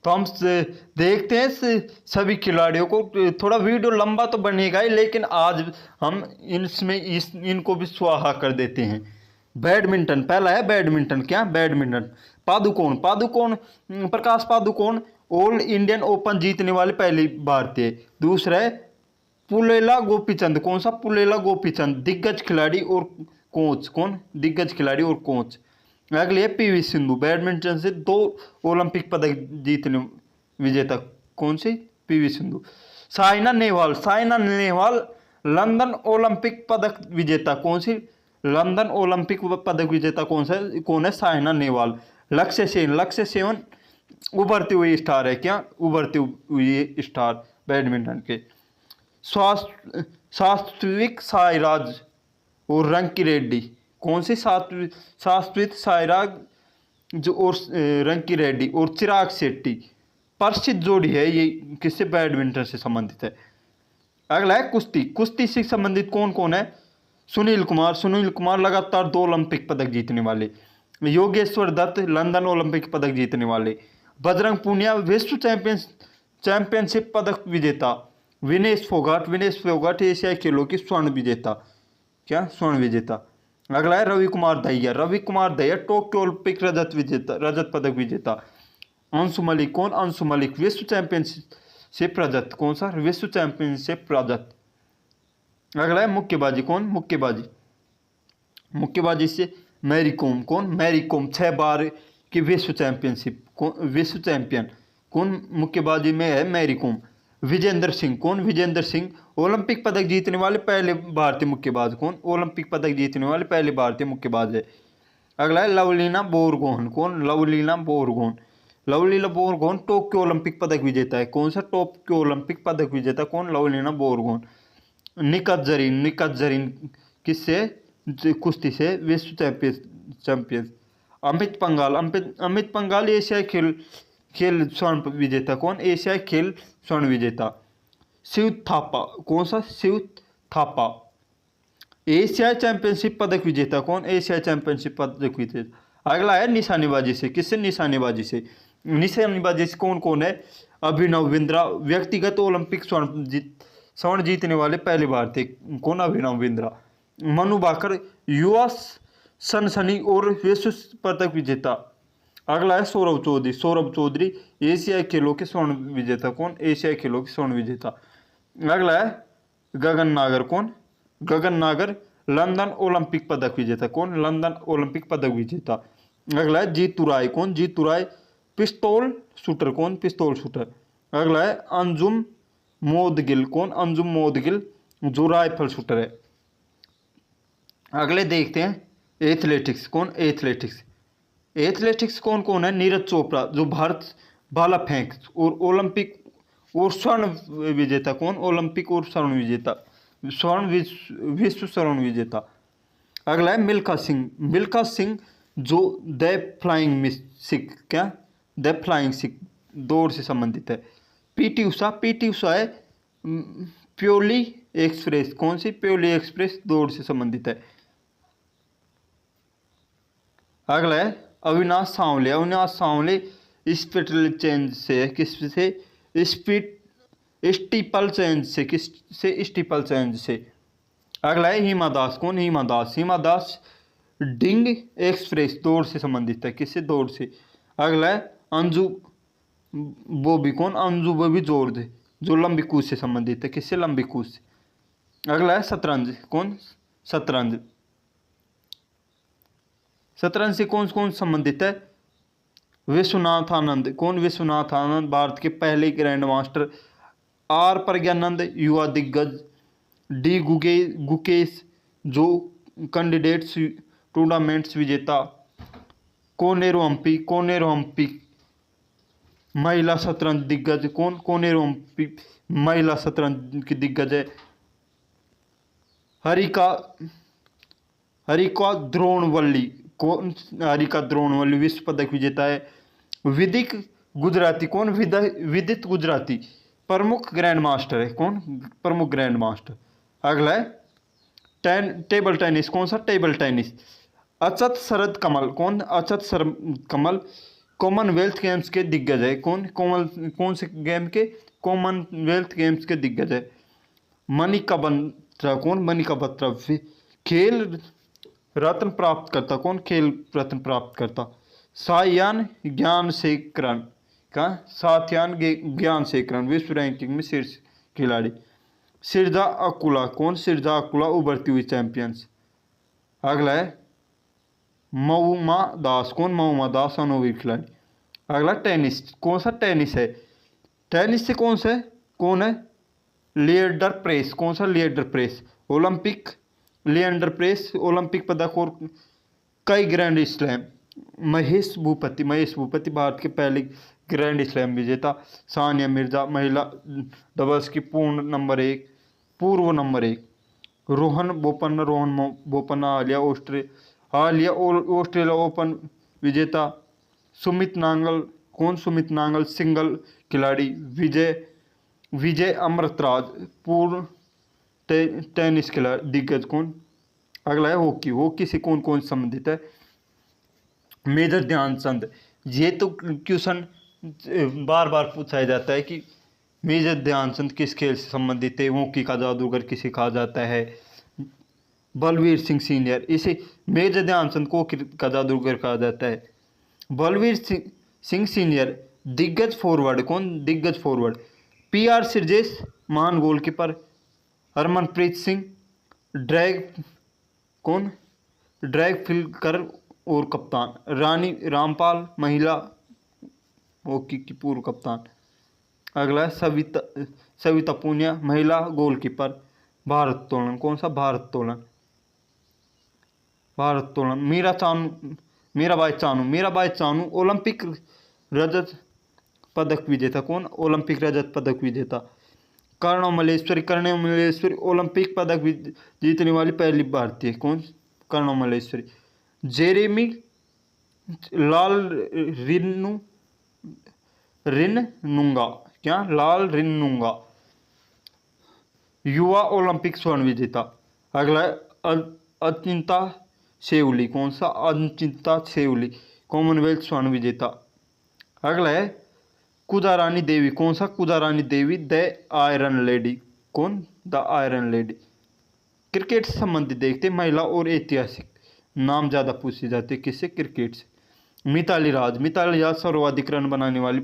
तो हम देखते हैं सभी खिलाड़ियों को। थोड़ा वीडियो लंबा तो बनेगा ही, लेकिन आज हम इनको भी स्वाहा कर देते हैं। बैडमिंटन, पहला है बैडमिंटन। क्या? Badminton. Padukone, Prakash Padukone all Indian open जीतने वाले पहले भारतीय। दूसरा है पुलेला गोपीचंद। कौन सा? पुलेला गोपीचंद, दिग्गज खिलाड़ी और कोच। कौन? दिग्गज खिलाड़ी और कोच। अगले है पीवी सिंधु, बैडमिंटन से 2 ओलंपिक पदक जीतने विजेता। कौन सी? PV Sindhu. Saina Nehwal London Olympic पदक विजेता। कौन सी? लंदन ओलंपिक पदक विजेता कौन है? साइना नेहवाल। लक्ष्य सेन उभरते हुए स्टार है। क्या? उभरते हुए स्टार बैडमिंटन के। सात्विक साईराज और रंकी रेड्डी। कौन सी? सात्विक साईराज जो और रंकी रेड्डी और चिराग शेट्टी प्रसिद्ध जोड़ी है। ये किससे? बैडमिंटन से संबंधित है। अगला है कुश्ती से संबंधित कौन कौन है? सुनील कुमार लगातार 2 ओलंपिक पदक जीतने वाले। योगेश्वर दत्त लंदन ओलंपिक पदक जीतने वाले। बजरंग पुनिया विश्व चैंपियनशिप पदक विजेता। विनेश फोगाट एशियाई खेलों की स्वर्ण विजेता। क्या? स्वर्ण विजेता। अगला है रवि कुमार दहिया टोक्यो ओलंपिक रजत पदक विजेता। अंशु मलिक। कौन? अंशु मलिक विश्व चैंपियनशिप रजत, कौन सा, विश्व चैंपियनशिप रजत। अगला है मुक्केबाजी, कौन, मुक्केबाजी, मुक्केबाजी से मैरी कॉम, कौन, मैरी कॉम 6 बार की विश्व चैंपियनशिप, कौन, विश्व चैंपियन कौन मुक्केबाजी में है, मैरी कॉम। विजेंद्र सिंह, कौन, विजेंद्र सिंह ओलंपिक पदक जीतने वाले पहले भारतीय मुक्केबाज, कौन, ओलंपिक पदक जीतने वाले पहले भारतीय मुक्केबाज है। अगला है लवलीना बोरगोहन, कौन, लवलीना बोरगोहन, लवलीना बोरगोहन टोक्यो ओलंपिक पदक विजेता है, कौन सा, टोक्यो ओलंपिक पदक विजेता, कौन, लवलीना बोरगोहन। निकत जरीन, निकत जरीन किससे, कुश्ती से विश्व चैंपियन। अमित पंघाल, अमित पंघाल एशियाई खेल खेल स्वर्ण विजेता, कौन, एशियाई खेल स्वर्ण विजेता। शिव थापा, कौन सा, शिव थापा एशियाई चैंपियनशिप पदक विजेता, कौन, एशियाई चैंपियनशिप पदक विजेता। अगला है निशानेबाजी से, किससे, निशानेबाजी से, निशानेबाजी से कौन कौन है, अभिनव बिंद्रा व्यक्तिगत ओलंपिक स्वर्ण जीतने वाले पहले भारतीय, कौन, अभिनव बिंद्रा। मनु भाकर युवा सनसनी और विश्व पदक विजेता। अगला है सौरभ चौधरी, सौरभ चौधरी एशियाई खेलों के स्वर्ण विजेता, कौन, एशियाई खेलों के स्वर्ण विजेता। अगला है गगन नागर, कौन, गगन नागर लंदन ओलंपिक पदक विजेता, कौन, लंदन ओलंपिक पदक विजेता। अगला है जीतू राय, कौन, जीतू राय पिस्तौल शूटर, कौन, पिस्तौल शूटर। अगला है अंजुम मोदगिल, कौन, अंजुम मोदगिल जो राइफल शूटर है। अगले देखते हैं एथलेटिक्स, कौन, एथलेटिक्स, एथलेटिक्स कौन कौन है, नीरज चोपड़ा जो भारत भाला फेंक और ओलंपिक और स्वर्ण विजेता, कौन, ओलंपिक और स्वर्ण विजेता, विश्व स्वर्ण विजेता। अगला है मिल्खा सिंह, मिल्खा सिंह जो द फ्लाइंग सिख, क्या, द फ्लाइंग सिख दौड़ से संबंधित है। पीटी उषा, पीटी उषा है प्योली एक्सप्रेस, कौन सी, प्योली एक्सप्रेस दौड़ से संबंधित है। अगला है अविनाश सांवले, अविनाश सांवले स्पिटल चेंज से, किससे, स्टीपल चेंज से, किससे, स्टीपल चेंज से। अगला है हिमा दास, कौन, हिमा दास, हिमा दास डिंग एक्सप्रेस दौड़ से संबंधित है, किससे, दौड़ से। अगला है अंजू बोबी, कौन, अंजू बोबी जोर्द जो लंबी कूद से संबंधित है, किससे, लंबी कूद से। अगला है शतरंज, कौन, शतरंज, शतरंज से कौन संबंधित है, विश्वनाथ आनंद, कौन, विश्वनाथ आनंद भारत के पहले ग्रैंड मास्टर। आर प्रज्ञानंद युवा दिग्गज। डी गुकेश जो कैंडिडेट्स टूर्नामेंट्स विजेता। कोनेरो हम्पी, कोनेरो हम्पी महिला शतरंज दिग्गज, कौन, कोनेरो हम्पी महिला शतरंज की दिग्गज है। हरिका द्रोणवल्ली, कौन, हरिका द्रोणवल्ली विश्व पदक विजेता है। विदित गुजराती, कौन, विदित गुजराती प्रमुख ग्रैंड मास्टर है, कौन, प्रमुख ग्रैंड मास्टर। अगला है टेबल टेनिस, कौन सा, टेबल टेनिस। अचत शरद कमल, कौन, अचत शरद कमल कॉमनवेल्थ गेम्स के दिग्गज है, कौन से गेम के, कॉमनवेल्थ गेम्स के दिग्गज है। मनिका बत्रा, कौन, मनिका बत्रा खेल रत्न प्राप्त करता, कौन, खेल रत्न प्राप्त करता। सायान ज्ञानशेखरन का, सात्यान ज्ञानशेखरन विश्व रैंकिंग में शीर्ष खिलाड़ी। सिरजा अकुला, कौन, सिरजा अकुला उभरती हुई चैंपियंस। अगला है मऊमा दास, कौन, मऊमा दास अनुभवी खिलाड़ी। अगला टेनिस, कौन सा, टेनिस है, टेनिस से कौन है लिएंडर पेस, कौन सा, लिएंडर पेस ओलंपिक, लिएंडर पेस ओलंपिक पदक और कई ग्रैंड स्लैम। महेश भूपति भारत के पहले ग्रैंड स्लैम विजेता। सानिया मिर्जा महिला डबल्स की पूर्व नंबर 1। रोहन बोपन्ना हालिया ऑस्ट्रेलिया ओपन विजेता। सुमित नांगल, कौन, सुमित नांगल सिंगल खिलाड़ी। विजय अमृतराज पूर्व टेनिस खिलाड़ी दिग्गज, कौन। अगला है हॉकी, हॉकी से कौन संबंधित है, मेजर ध्यानचंद। ये तो क्वेश्चन बार बार पूछा जाता है कि मेजर ध्यानचंद किस खेल से संबंधित है, हॉकी का जादूगर किसे कहा जाता है। बलवीर सिंह सीनियर, इसे मेजर ध्यानचंद को का जादूगर कहा जाता है। बलवीर सिंह सीनियर दिग्गज फॉरवर्ड, कौन, दिग्गज फॉरवर्ड PR सिरजेश महान गोलकीपर, हरमनप्रीत सिंह ड्रैग कौन ड्रैग फिल्कर और कप्तान, रानी रामपाल महिला हॉकी की पूर्व कप्तान। अगला है सविता पूनिया महिला गोलकीपर, भारत्तोलन कौन सा भारत्तोलन, मीराबाई चानू ओलंपिक रजत पदक विजेता कौन, ओलंपिक रजत पदक विजेता। कर्णव मल्लेश्वरी ओलंपिक पदक जीतने वाली पहली भारतीय कौन, कर्णव मल्लेश्वरी। जेरेमी लाल रिन्नुंगा युवा ओलंपिक स्वर्ण विजेता। अगला है अचिंता सेवली कौन सा, अचिंता सेवली कॉमनवेल्थ स्वर्ण विजेता। अगला है कुदारानी देवी कौन सा, कुदारानी देवी द आयरन लेडी कौन, द आयरन लेडी। क्रिकेट से संबंधित देखते महिला और ऐतिहासिक नाम ज़्यादा पूछे जाते हैं किससे, क्रिकेट से। मिताली राज सर्वाधिक रन बनाने वाली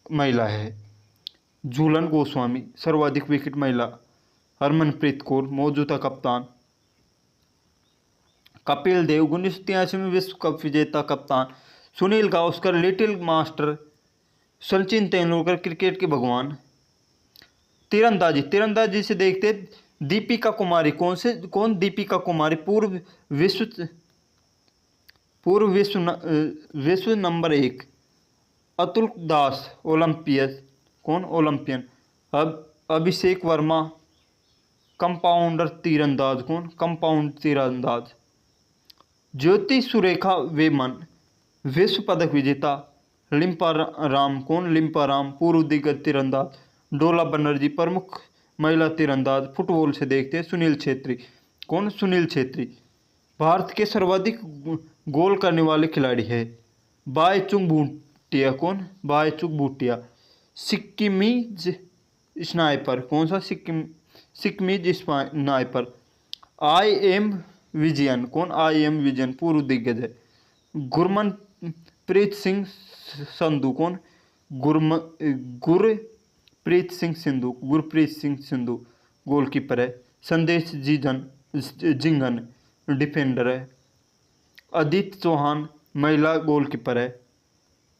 महिला है। झूलन गोस्वामी सर्वाधिक विकेट महिला। हरमनप्रीत कौर मौजूदा कप्तान। कपिल देव 1983 में विश्व कप विजेता कप्तान। Sunil Gavaskar little master. Sachin Tendulkar cricket के भगवान। तीरंदाजी से देखते दीपिका कुमारी कौन दीपिका कुमारी पूर्व विश्व नंबर 1। अतुल दास ओलंपियन। अभिषेक वर्मा कंपाउंड तीरंदाज। ज्योति सुरेखा वेमन विश्व पदक विजेता। लिम्पाराम पूर्व दिग्गज तीरंदाज। डोला बनर्जी प्रमुख महिला तीरंदाज। फुटबॉल से देखते हैं सुनील छेत्री भारत के सर्वाधिक गोल करने वाले खिलाड़ी है। Bhaichung Bhutia Sikkimese sniper Sikkimese sniper. I M Vijayan पूर्व दिग्गज है। गुरप्रीत सिंह संधू गोलकीपर है। संदेश जिंगन डिफेंडर है। अदिति चौहान महिला गोलकीपर है।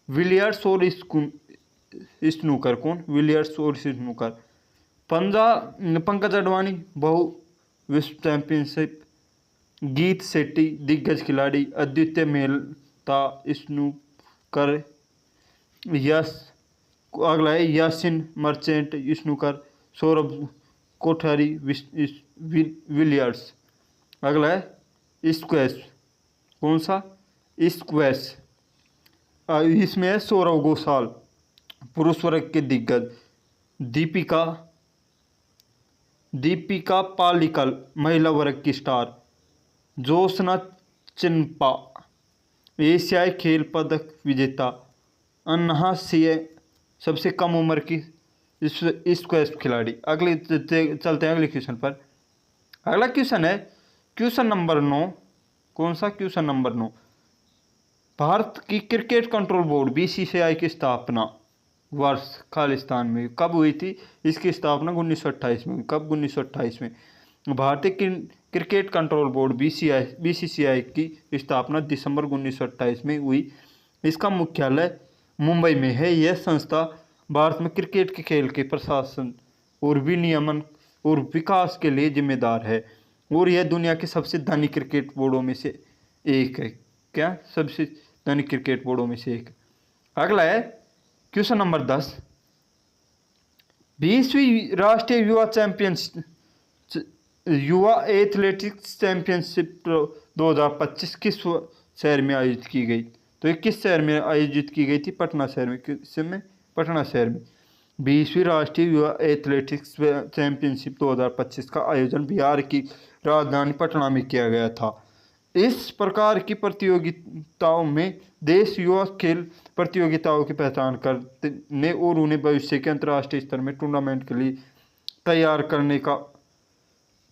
विलियर्स और स्नूकर पंकज अडवाणी बहु विश्व चैंपियनशिप। गीत शेट्टी दिग्गज खिलाड़ी। आदित्य मेहता स्नूकर। अगला है यासिन मर्चेंट स्नूकर। सौरभ कोठारी विलियर्स। अगला है स्क्वैश स्क्वैश इसमें है सौरव घोषाल पुरुष वर्ग के दिग्गज। दीपिका पालिकल महिला वर्ग की स्टार। जोशना चिन्पा एशियाई खेल पदक विजेता। अन्हा सिंह सबसे कम उम्र की स्क्वैश खिलाड़ी। चलते हैं अगले क्वेश्चन पर। अगला क्वेश्चन है question number 9। Question number 9। Bharat की क्रिकेट कंट्रोल बोर्ड BCCI की स्थापना वर्ष खालिस्तान में कब हुई थी? इसकी स्थापना 1928 में। कब? 1928 में। भारतीय क्रिकेट कंट्रोल बोर्ड BCCI की स्थापना दिसंबर 1928 में हुई। इसका मुख्यालय मुंबई में है। यह संस्था भारत में क्रिकेट के खेल के प्रशासन और विनियमन और विकास के लिए जिम्मेदार है और यह दुनिया के सबसे धनी क्रिकेट बोर्डों में से एक है। सबसे धनी क्रिकेट बोर्डों में से एक। अगला है क्वेश्चन नंबर 10। 20वीं राष्ट्रीय युवा एथलेटिक्स चैंपियनशिप 2025 किस शहर में आयोजित की गई? तो ये किस शहर में आयोजित की गई थी? पटना शहर में। पटना शहर में 20वीं राष्ट्रीय युवा एथलेटिक्स चैंपियनशिप 2025 का आयोजन बिहार की राजधानी पटना में किया गया था। इस प्रकार की प्रतियोगिताओं में देश युवा खेल प्रतियोगिताओं की पहचान करने और उन्हें भविष्य के अंतर्राष्ट्रीय स्तर में टूर्नामेंट के लिए तैयार करने का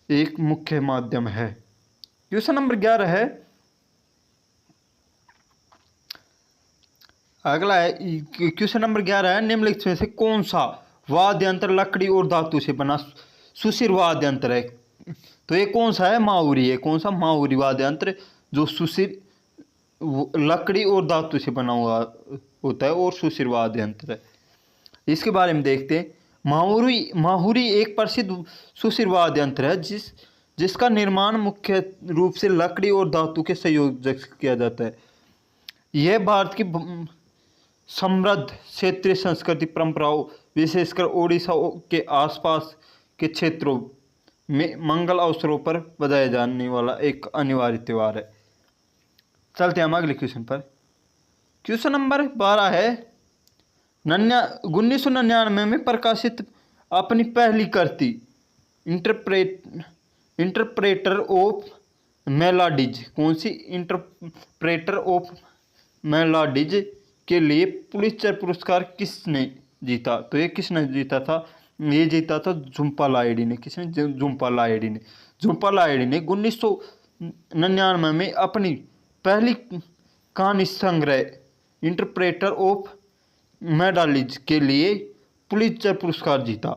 एक मुख्य माध्यम है। क्वेश्चन नंबर 11 है अगला है क्वेश्चन नंबर 11 है, निम्नलिखित में से कौन सा वाद्य यंत्र लकड़ी और धातु से बना सुशिर वाद्य यंत्र है? तो ये कौन सा है? माहुरी है। कौन सा? माहुरी वाद्य यंत्र, जो सुशिर लकड़ी और धातु से बना हुआ होता है और सुशिर वाद्य यंत्र है। इसके बारे में देखते हैं। माहुरी एक प्रसिद्ध सुशिर वाद्य यंत्र है जिसका निर्माण मुख्य रूप से लकड़ी और धातु के संयोग से किया जाता है। यह भारत की समृद्ध क्षेत्रीय संस्कृति परंपराओं, विशेषकर ओडिशा के आसपास के क्षेत्रों में मंगल अवसरों पर बजाया जाने वाला एक अनिवार्य त्यौहार है। चलते हैं हम अगले क्वेश्चन पर। क्वेश्चन नंबर 12 है, 1999 में प्रकाशित अपनी पहली कृति इंटरप्रेटर ऑफ मेलोडीज, कौन सी? इंटरप्रेटर ऑफ मेलोडीज के लिए पुलित्जर पुरस्कार किसने जीता? तो ये किसने जीता था? ये जीता था झुम्पा लाहिड़ी ने। किसने? झुम्पा लाहिड़ी ने। झुम्पा लाहिड़ी ने 1999 में अपनी पहली कहानी संग्रह इंटरप्रेटर ऑफ मेलोडीज के लिए पुलित्जर पुरस्कार जीता।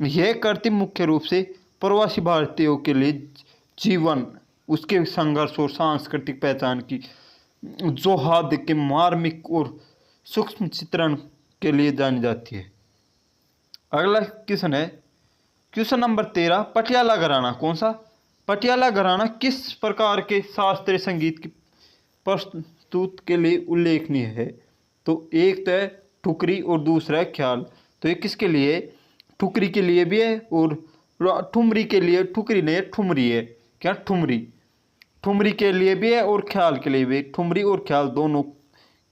यह कृति मुख्य रूप से प्रवासी भारतीयों के लिए जीवन, उसके संघर्ष और सांस्कृतिक पहचान की जोहाद के मार्मिक और सूक्ष्म चित्रण के लिए जानी जाती है। अगला क्वेश्चन है क्वेश्चन नंबर 13, पटियाला घराना। कौन सा? पटियाला घराना किस प्रकार के शास्त्रीय संगीत की प्रस्तुत के लिए उल्लेखनीय है? तो एक तो है ठुकरी और दूसरा है ख्याल। तो ये किसके लिए? ठुकरी के लिए भी है और ठुमरी के लिए। ठुकरी नहीं है, ठुमरी है। क्या? ठुमरी। ठुमरी के लिए भी है और ख्याल के लिए भी। ठुमरी और ख्याल दोनों।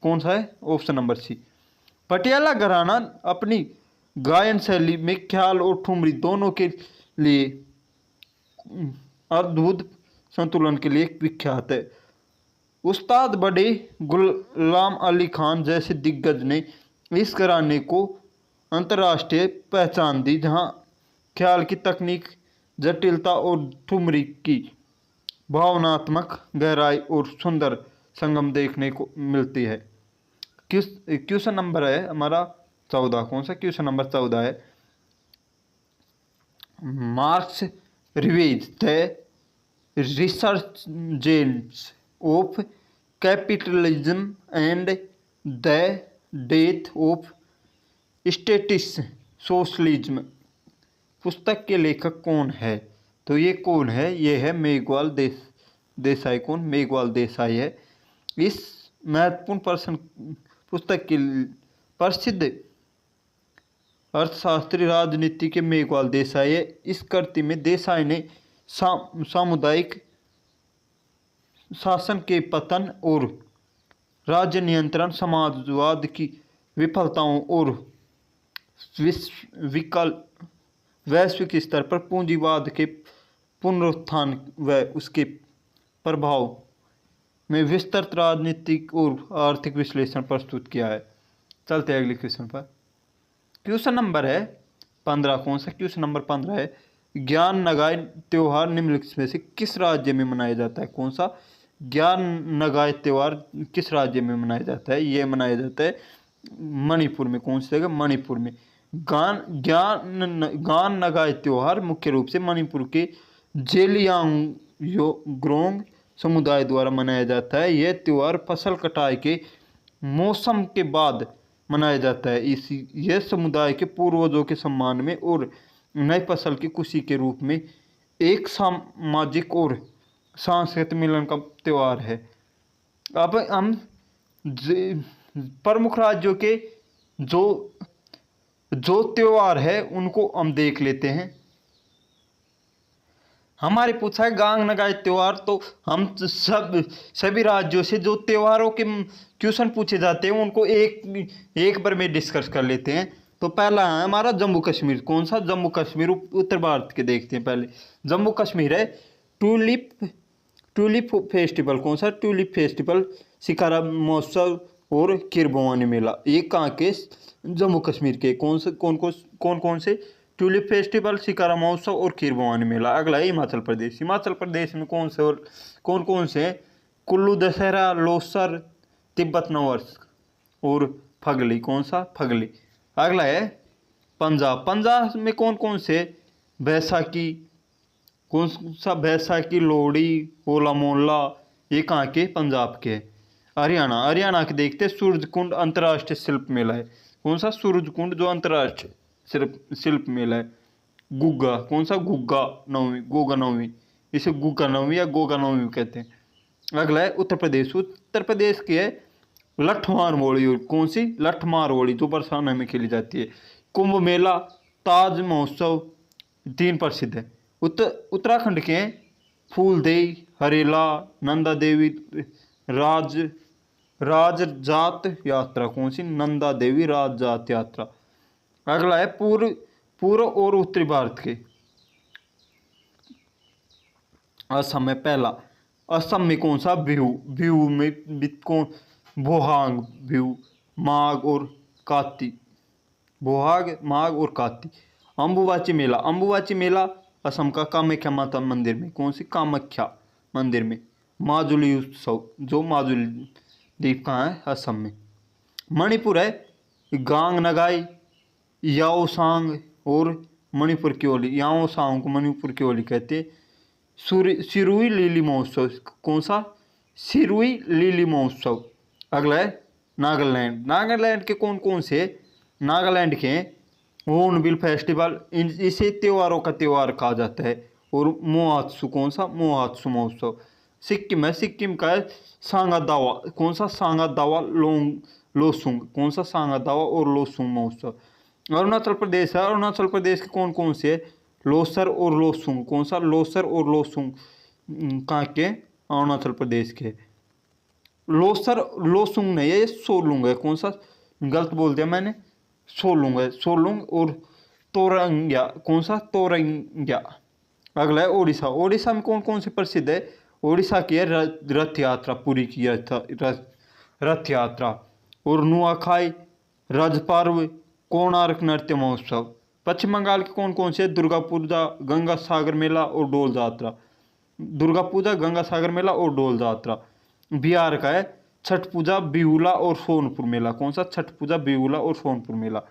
कौन सा है? Option number C. पटियाला घराना अपनी गायन शैली में ख्याल और ठुमरी दोनों के लिए अद्भुत संतुलन के लिए विख्यात है। उस्ताद बड़े गुलाम अली खान जैसे दिग्गज ने इस घराने को अंतर्राष्ट्रीय पहचान दी, जहां ख्याल की तकनीक, जटिलता और ठुमरी की भावनात्मक गहराई और सुंदर संगम देखने को मिलती है। क्वेश्चन नंबर है हमारा 14। कौन सा? क्वेश्चन नंबर 14 है, Marx revise the resurgence of capitalism and the death of statist socialism पुस्तक के लेखक कौन है? तो ये कौन है? ये है मेघवाल देसाई। कौन? मेघवाल देसाई है। इस महत्वपूर्ण पुस्तक की प्रसिद्ध अर्थशास्त्री राजनीति के मेघवाल देसाई है। इस कृति में देसाई ने सामुदायिक शासन के पतन और राज्य नियंत्रण, समाजवाद की विफलताओं और वैश्विक स्तर पर पूंजीवाद के पुनरुत्थान व उसके प्रभाव में विस्तृत राजनीतिक और आर्थिक विश्लेषण प्रस्तुत किया है। चलते हैं अगले क्वेश्चन पर। क्वेश्चन नंबर है 15। कौन सा? क्वेश्चन नंबर 15 है, ज्ञान नगाय त्योहार निम्नलिखित में से किस राज्य में मनाया जाता है? कौन सा? ज्ञान नगाय त्योहार किस राज्य में मनाया जाता है? ये मनाया जाता है मणिपुर में। कौन सी जगह? मणिपुर में। गान नगाय त्योहार मुख्य रूप से मणिपुर के जेलियांगरोंग समुदाय द्वारा मनाया जाता है। यह त्योहार फसल कटाई के मौसम के बाद मनाया जाता है। यह समुदाय के पूर्वजों के सम्मान में और नई फसल की खुशी के रूप में एक सामाजिक और सांस्कृतिक मिलन का त्यौहार है। अब हम प्रमुख राज्यों के जो त्यौहार है उनको हम देख लेते हैं। हमारे पूछा है गांग नगाय त्यौहार, तो हम सभी राज्यों से जो त्योहारों के क्वेश्चन पूछे जाते हैं उनको एक बार में डिस्कस कर लेते हैं। तो पहला है हमारा जम्मू कश्मीर। कौन सा? जम्मू कश्मीर उत्तर भारत के देखते हैं। पहले जम्मू कश्मीर है ट्यूलिप फेस्टिवल। कौन सा? ट्यूलिप फेस्टिवल, शिकारा महोत्सव और खीर भवानी मेला। ये कहाँ के? जम्मू कश्मीर के। कौन से? ट्यूलिप फेस्टिवल, शिकारा महोत्सव और खीर भवानी मेला। अगला है हिमाचल प्रदेश। हिमाचल प्रदेश में कौन से और कौन से हैं? कुल्लू दशहरा, लोसर, तिब्बत नववर्ष। और फगली, कौन सा, फगली। अगला है पंजाब। पंजाब में कौन कौन से, बैसाखी, कौन सा, बैसाखी, लोहड़ी, होला मोहल्ला, ये कहाँ के, पंजाब के। हरियाणा। हरियाणा के देखते सूरजकुंड अंतर्राष्ट्रीय शिल्प मेला है, कौन सा, सूरजकुंड जो अंतर्राष्ट्रीय शिल्प मेला है। गुग्गा, कौन सा, गुग्गा नवमी, गोगा नवमी, इसे गुग्गा नवमी या गोगा नवमी कहते हैं। अगला है उत्तर प्रदेश। उत्तर प्रदेश की है लठमार होली, कौन सी, लठमार होली, जो बरसाना में खेली जाती है। कुंभ मेला, ताज महोत्सव, तीन प्रसिद्ध है। उत्तराखंड के हैं फूलदेई, हरेला, नंदा देवी, राज राज जात यात्रा, कौन सी, नंदा देवी राज जात यात्रा। अगला है पूर्व और उत्तरी भारत के। असम में पहला, असम में कौन सा, बिहू। बिहू में कौन, बोहाग बिहू, माघ और काती, बोहाग, माघ और काती। अम्बुबाची मेला। अम्बुबाची मेला असम का कामाख्या माता मंदिर में, कौन सी, कामाख्या मंदिर में। माजुली उत्सव, जो माजुली द्वीप कहाँ है, असम में। मणिपुर है गांग नगाई, याओसांग और मणिपुर की होली, याओसांग को मणिपुर की होली कहते हैं। सिरुई लिली महोत्सव, कौन सा, सिरुई लिली महोत्सव। अगला है नागालैंड। नागालैंड के कौन कौन से, नागालैंड के होर्नबिल फेस्टिवल, इसे त्योहारों का त्योहार कहा जाता है। और मोहात्सु, कौन सा, मोहात्सु महोत्सव। सिक्किम है, सिक्किम का है सांगा दावा, कौन सा, सांगा दावा लोसुंग, कौन सा, सांगा दावा और लोसुंग महोत्सव। अरुणाचल प्रदेश है। अरुणाचल प्रदेश के कौन कौन से, लोसर और लोसुंग, कौन सा, लोसर और लोसुंग, कहाँ के, अरुणाचल प्रदेश के। लोसर लोसुंग नहीं है, ये सोलुंग है, कौन सा, गलत बोल दिया मैंने, सोलुंग है, सोलुंग और तोरंग्या, कौन सा, तोरंग्या। अगला है ओडिशा। ओडिशा में कौन कौन से प्रसिद्ध है, ओडिशा की है रथ यात्रा, पुरी की रथ यात्रा। और नुआखाई, रज पर्व, कोणार्क नृत्य महोत्सव। पश्चिम बंगाल के कौन कौन से, दुर्गा पूजा, गंगा सागर मेला और डोल यात्रा। दुर्गा पूजा, गंगा सागर मेला और डोल यात्रा। बिहार का है छठ पूजा, बिहुला और सोनपुर मेला, कौन सा, छठ पूजा, बिहुला और सोनपुर मेला।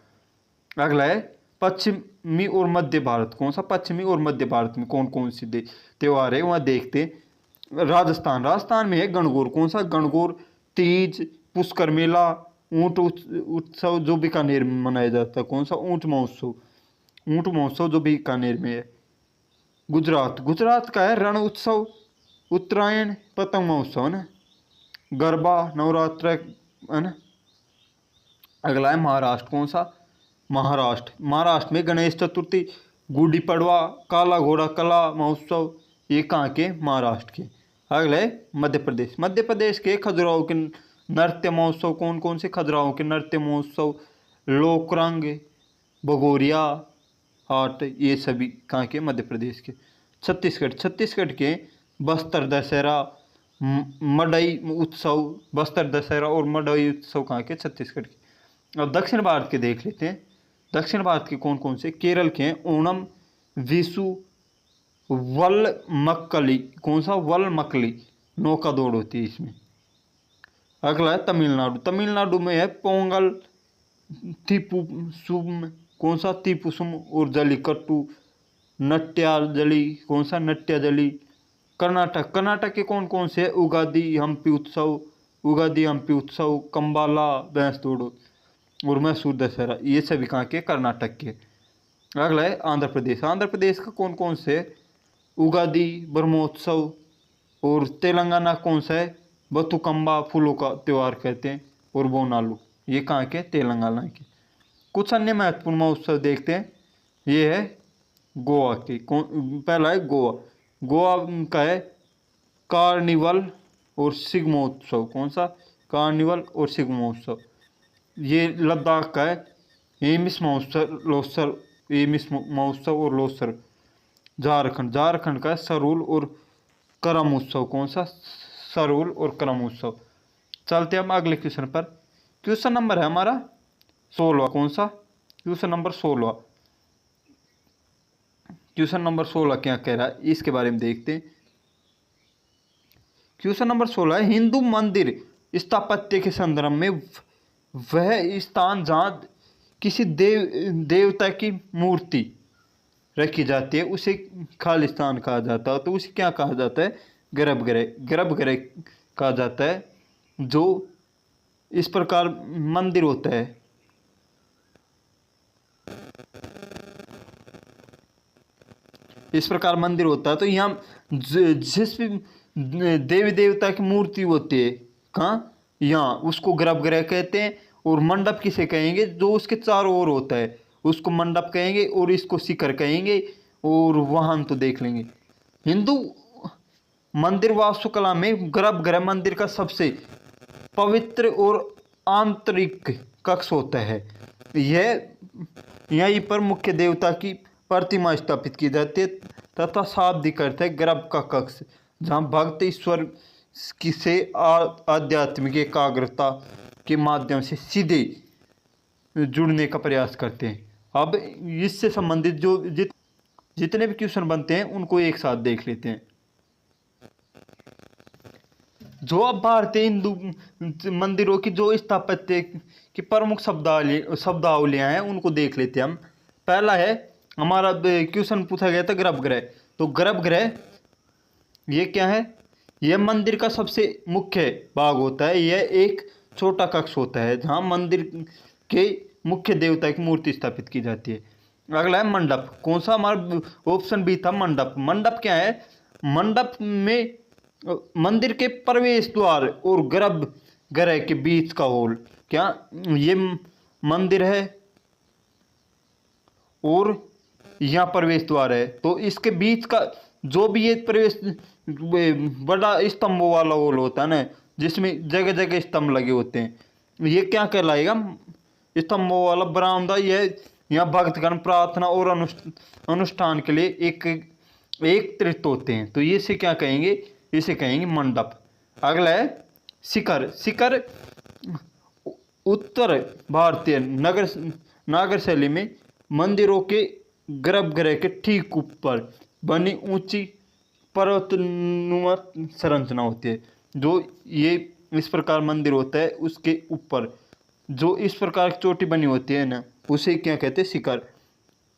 अगला है पश्चिमी और मध्य भारत, कौन सा, पश्चिमी और मध्य भारत में कौन कौन से त्योहार है वहाँ देखते हैं। राजस्थान। राजस्थान में है गणगौर, कौन सा, गणगौर, तीज, पुष्कर मेला, ऊंट उत्सव जो बीकानेर में मनाया जाता है, कौन सा, ऊंट महोत्सव, ऊंट महोत्सव जो बीकानेर में है। गुजरात। गुजरात का है रण उत्सव, उत्तरायण, पतंग महोत्सव है ना, गरबा, नवरात्र है ना। अगला है महाराष्ट्र। कौन सा, महाराष्ट्र। महाराष्ट्र में गणेश चतुर्थी, गुड़ी पड़वा, काला घोड़ा कला महोत्सव, ये कहाँ के, महाराष्ट्र के। अगला है मध्य प्रदेश। मध्य प्रदेश के खजुराहो के नृत्य महोत्सव, कौन कौन से, खजुराहो के नृत्य महोत्सव, लोकरंग, भगोरिया आर्ट, ये सभी कहाँ के, मध्य प्रदेश के। छत्तीसगढ़। छत्तीसगढ़ के बस्तर दशहरा, मडई उत्सव, बस्तर दशहरा और मडई उत्सव कहाँ के, छत्तीसगढ़ के। अब दक्षिण भारत के देख लेते हैं। दक्षिण भारत के कौन कौन से, केरल के हैं ओणम, विशु, वलमक्कली, कौन सा, वलमक्कली, नौका दौड़ होती है इसमें। अगला है तमिलनाडु। तमिलनाडु में है पोंगल, थिपुसुम, कौन सा, थिपुसुम और जलीकट्टू, नट्याजली, कौन सा, नट्याजली। कर्नाटक। कर्नाटक के कौन कौन से, उगादी, हम्पी उत्सव, उगादी हम्पी उत्सव, कंबाला भैंस दौड़ और मैसूर दशहरा, ये सभी कहाँ के, कर्नाटक के। अगला है आंध्र प्रदेश। आंध्र प्रदेश का कौन कौन से, उगादी, ब्रह्मोत्सव। और तेलंगाना कौन सा है, बतुकम्बा, फूलों का त्यौहार कहते हैं, और बोनालू, ये कहाँ के, तेलंगाना के। कुछ अन्य महत्वपूर्ण महोत्सव देखते हैं। ये है गोवा के, पहला है गोवा। गोवा का है कार्निवल और शिग्मोत्सव, कौन सा, कार्निवल और शिग्मोत्सव। ये लद्दाख का है एमिस महोत्सव, लोसर, एमिस महोत्सव और लोसर। झारखंड। झारखंड का है सरूल और करम उत्सव, कौन सा, सरूल और करम उत्सव। चलते हम अगले क्वेश्चन पर। क्वेश्चन नंबर है हमारा 16, कौन सा, क्वेश्चन नंबर 16। क्वेश्चन नंबर 16 क्या कह रहा है, इसके बारे में देखते हैं। क्वेश्चन नंबर 16 है हिंदू मंदिर स्थापत्य के संदर्भ में वह स्थान जहाँ किसी देवता की मूर्ति रखी जाती है उसे खालिस्तान कहा जाता है। तो उसे क्या कहा जाता है? गर्भगृह। गर्भगृह कहा जाता है। जो इस प्रकार मंदिर होता है, इस प्रकार मंदिर होता है। तो यहाँ जिस भी देवी देवता की मूर्ति होती है, कहाँ? यहाँ, उसको गर्भगृह कहते हैं। और मंडप किसे कहेंगे? जो उसके चारों ओर होता है उसको मंडप कहेंगे, और इसको शिखर कहेंगे। और वाहन तो देख लेंगे। हिंदू मंदिर वास्तुकला में गर्भगृह मंदिर का सबसे पवित्र और आंतरिक कक्ष होता है। यह यहीं पर मुख्य देवता की प्रतिमा स्थापित की जाती है तथा शाब्दिक अर्थ है गर्भ का कक्ष, जहाँ भक्त ईश्वर की से आध्यात्मिक एकाग्रता के माध्यम से सीधे जुड़ने का प्रयास करते हैं। अब इससे संबंधित जितने भी क्वेश्चन बनते हैं उनको एक साथ देख लेते हैं। जो अब भारतीय हिंदू मंदिरों की जो स्थापत्य की प्रमुख शब्दावलियां हैं उनको देख लेते हैं हम। पहला है, हमारा क्वेश्चन पूछा गया था गर्भगृह। तो गर्भगृह ये क्या है? यह मंदिर का सबसे मुख्य भाग होता है। यह एक छोटा कक्ष होता है जहाँ मंदिर के मुख्य देवता की मूर्ति स्थापित की जाती है। अगला है मंडप। कौन सा? हमारा ऑप्शन बी था मंडप। मंडप क्या है? मंडप में मंदिर के प्रवेश द्वार और गर्भगृह के बीच का हॉल, क्या ये मंदिर है? और यहाँ प्रवेश द्वार है। तो इसके बीच का जो भी ये प्रवेश बड़ा स्तंभों वाला हॉल होता है ना, जिसमें जगह जगह स्तंभ लगे होते हैं, ये क्या कहलाएगा? स्तंभों वाला बरामदा। यह यहाँ भक्तगण प्रार्थना और अनुष्ठान के लिए एकत्रित होते हैं। तो ये से क्या कहेंगे? इसे कहेंगे मंडप। अगला है शिखर। शिखर उत्तर भारतीय नागर शैली में मंदिरों के गर्भगृह के ठीक ऊपर बनी ऊंची पर्वतनुमा संरचना होती है। जो ये इस प्रकार मंदिर होता है उसके ऊपर जो इस प्रकार की चोटी बनी होती है ना, उसे क्या कहते हैं? शिखर।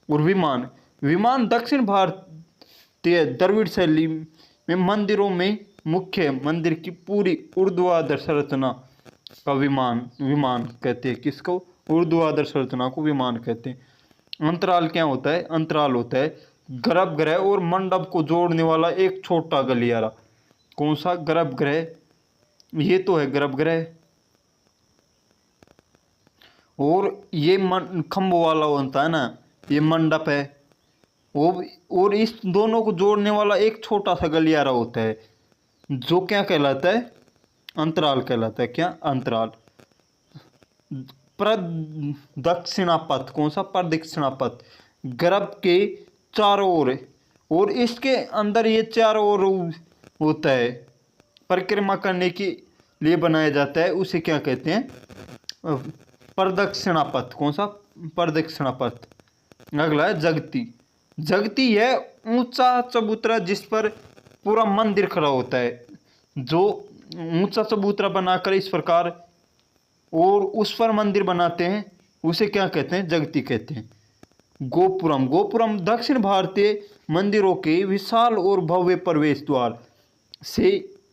और विमान। विमान दक्षिण भारतीय द्रविड़ शैली में मंदिरों में मुख्य मंदिर की पूरी ऊर्ध्वाधर संरचना का विमान कहते हैं। किसको? ऊर्ध्वाधर संरचना को विमान कहते हैं। अंतराल क्या होता है? अंतराल होता है गर्भगृह और मंडप को जोड़ने वाला एक छोटा गलियारा। कौन सा? गर्भगृह। ये तो है गर्भगृह। और ये खंभों वाला होता है ना, ये मंडप है। और इस दोनों को जोड़ने वाला एक छोटा सा गलियारा होता है जो क्या कहलाता है? अंतराल कहलाता है। क्या? अंतराल। प्रदक्षिणापथ। कौन सा? प्रदक्षिणापथ। गर्भ के चारों ओर और इसके अंदर ये चारों ओर होता है, परिक्रमा करने के लिए बनाया जाता है। उसे क्या कहते हैं? प्रदक्षिणापथ। कौन सा? प्रदक्षिणापथ। अगला है जगती। जगती है ऊंचा चबूतरा जिस पर पूरा मंदिर खड़ा होता है। जो ऊंचा चबूतरा बनाकर इस प्रकार और उस पर मंदिर बनाते हैं उसे क्या कहते हैं? जगती कहते हैं। गोपुरम। गोपुरम दक्षिण भारतीय मंदिरों के विशाल और भव्य प्रवेश द्वार से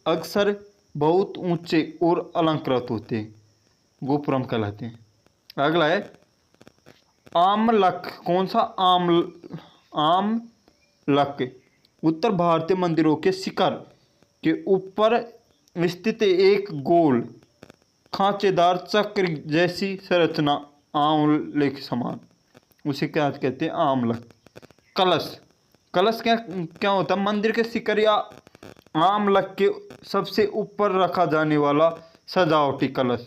अक्सर बहुत ऊंचे और अलंकृत होते हैं, गोपुरम कहलाते हैं। अगला है आमलक। कौन सा? आमलक उत्तर भारतीय मंदिरों के शिखर के ऊपर स्थित एक गोल खांचेदार चक्र जैसी संरचना, आंवले के समान, उसे क्या कहते हैं? आमलक। कलश। कलश क्या होता है? मंदिर के शिखर या आमलक के सबसे ऊपर रखा जाने वाला सजावटी कलश।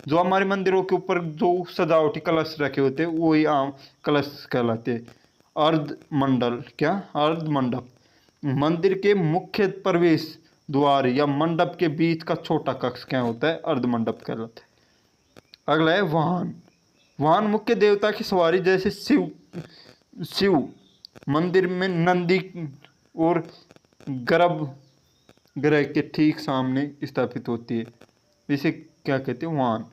जो हमारे मंदिरों के ऊपर जो सजावटी कलश रखे होते हैं वही आम कलश कहलाते हैं। अर्धमंडल। क्या? अर्धमंडप मंदिर के मुख्य प्रवेश द्वार या मंडप के बीच का छोटा कक्ष क्या होता है? अर्धमंडप कहलाता है। अगला है वाहन। वाहन मुख्य देवता की सवारी जैसे शिव मंदिर में नंदी और गर्भगृह के ठीक सामने स्थापित होती है। इसे क्या कहते हैं? वाहन।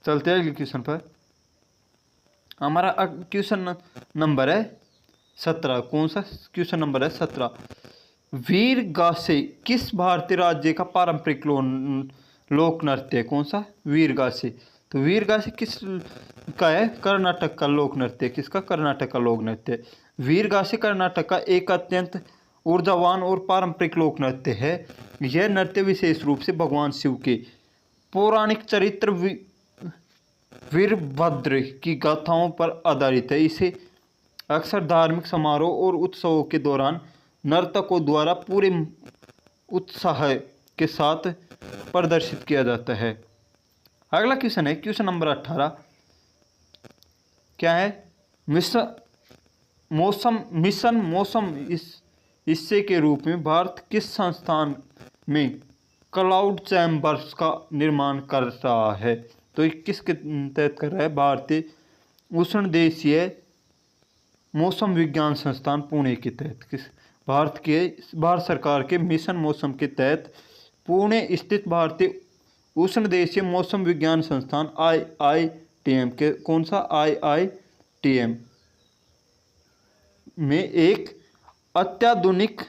चलते हैं अगले क्वेश्चन पर। हमारा क्वेश्चन नंबर है 17। कौन सा क्वेश्चन नंबर है 17? वीर गासे किस भारतीय राज्य का पारंपरिक लोक नृत्य है? कौन सा? वीर गासे। तो वीर गासे किस का है? कर्नाटक का लोक नृत्य। किसका? कर्नाटक का लोक नृत्य। वीर गासे कर्नाटक का एक अत्यंत ऊर्जावान और पारंपरिक लोक नृत्य है। यह नृत्य विशेष रूप से भगवान शिव के पौराणिक चरित्र वीरभद्र की गाथाओं पर आधारित है। इसे अक्सर धार्मिक समारोह और उत्सवों के दौरान नर्तकों द्वारा पूरे उत्साह के साथ प्रदर्शित किया जाता है। अगला क्वेश्चन है क्वेश्चन नंबर 18। क्या है? मिशन मौसम इस हिस्से के रूप में भारत किस संस्थान में क्लाउड चैम्बर्स का निर्माण कर रहा है? तो ये किसके तहत कर रहा है? भारतीय उष्णदेशीय मौसम विज्ञान संस्थान पुणे के तहत। किस? भारत सरकार के मिशन मौसम के तहत पुणे स्थित भारतीय उष्णदेशीय मौसम विज्ञान संस्थान IITM के कौन सा? IITM में एक अत्याधुनिक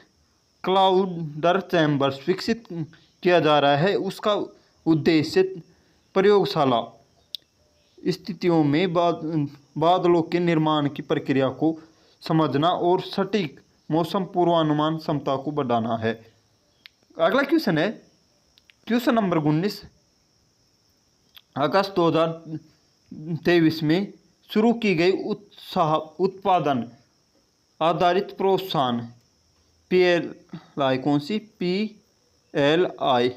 क्लाउडर चैम्बर्स विकसित किया जा रहा है। उसका उद्देश्य प्रयोगशाला स्थितियों में बादलों के निर्माण की प्रक्रिया को समझना और सटीक मौसम पूर्वानुमान क्षमता को बढ़ाना है। अगला क्वेश्चन है क्वेश्चन नंबर 19। अगस्त 2023 में शुरू की गई उत्पादन आधारित प्रोत्साहन PLI कौन सी? PLI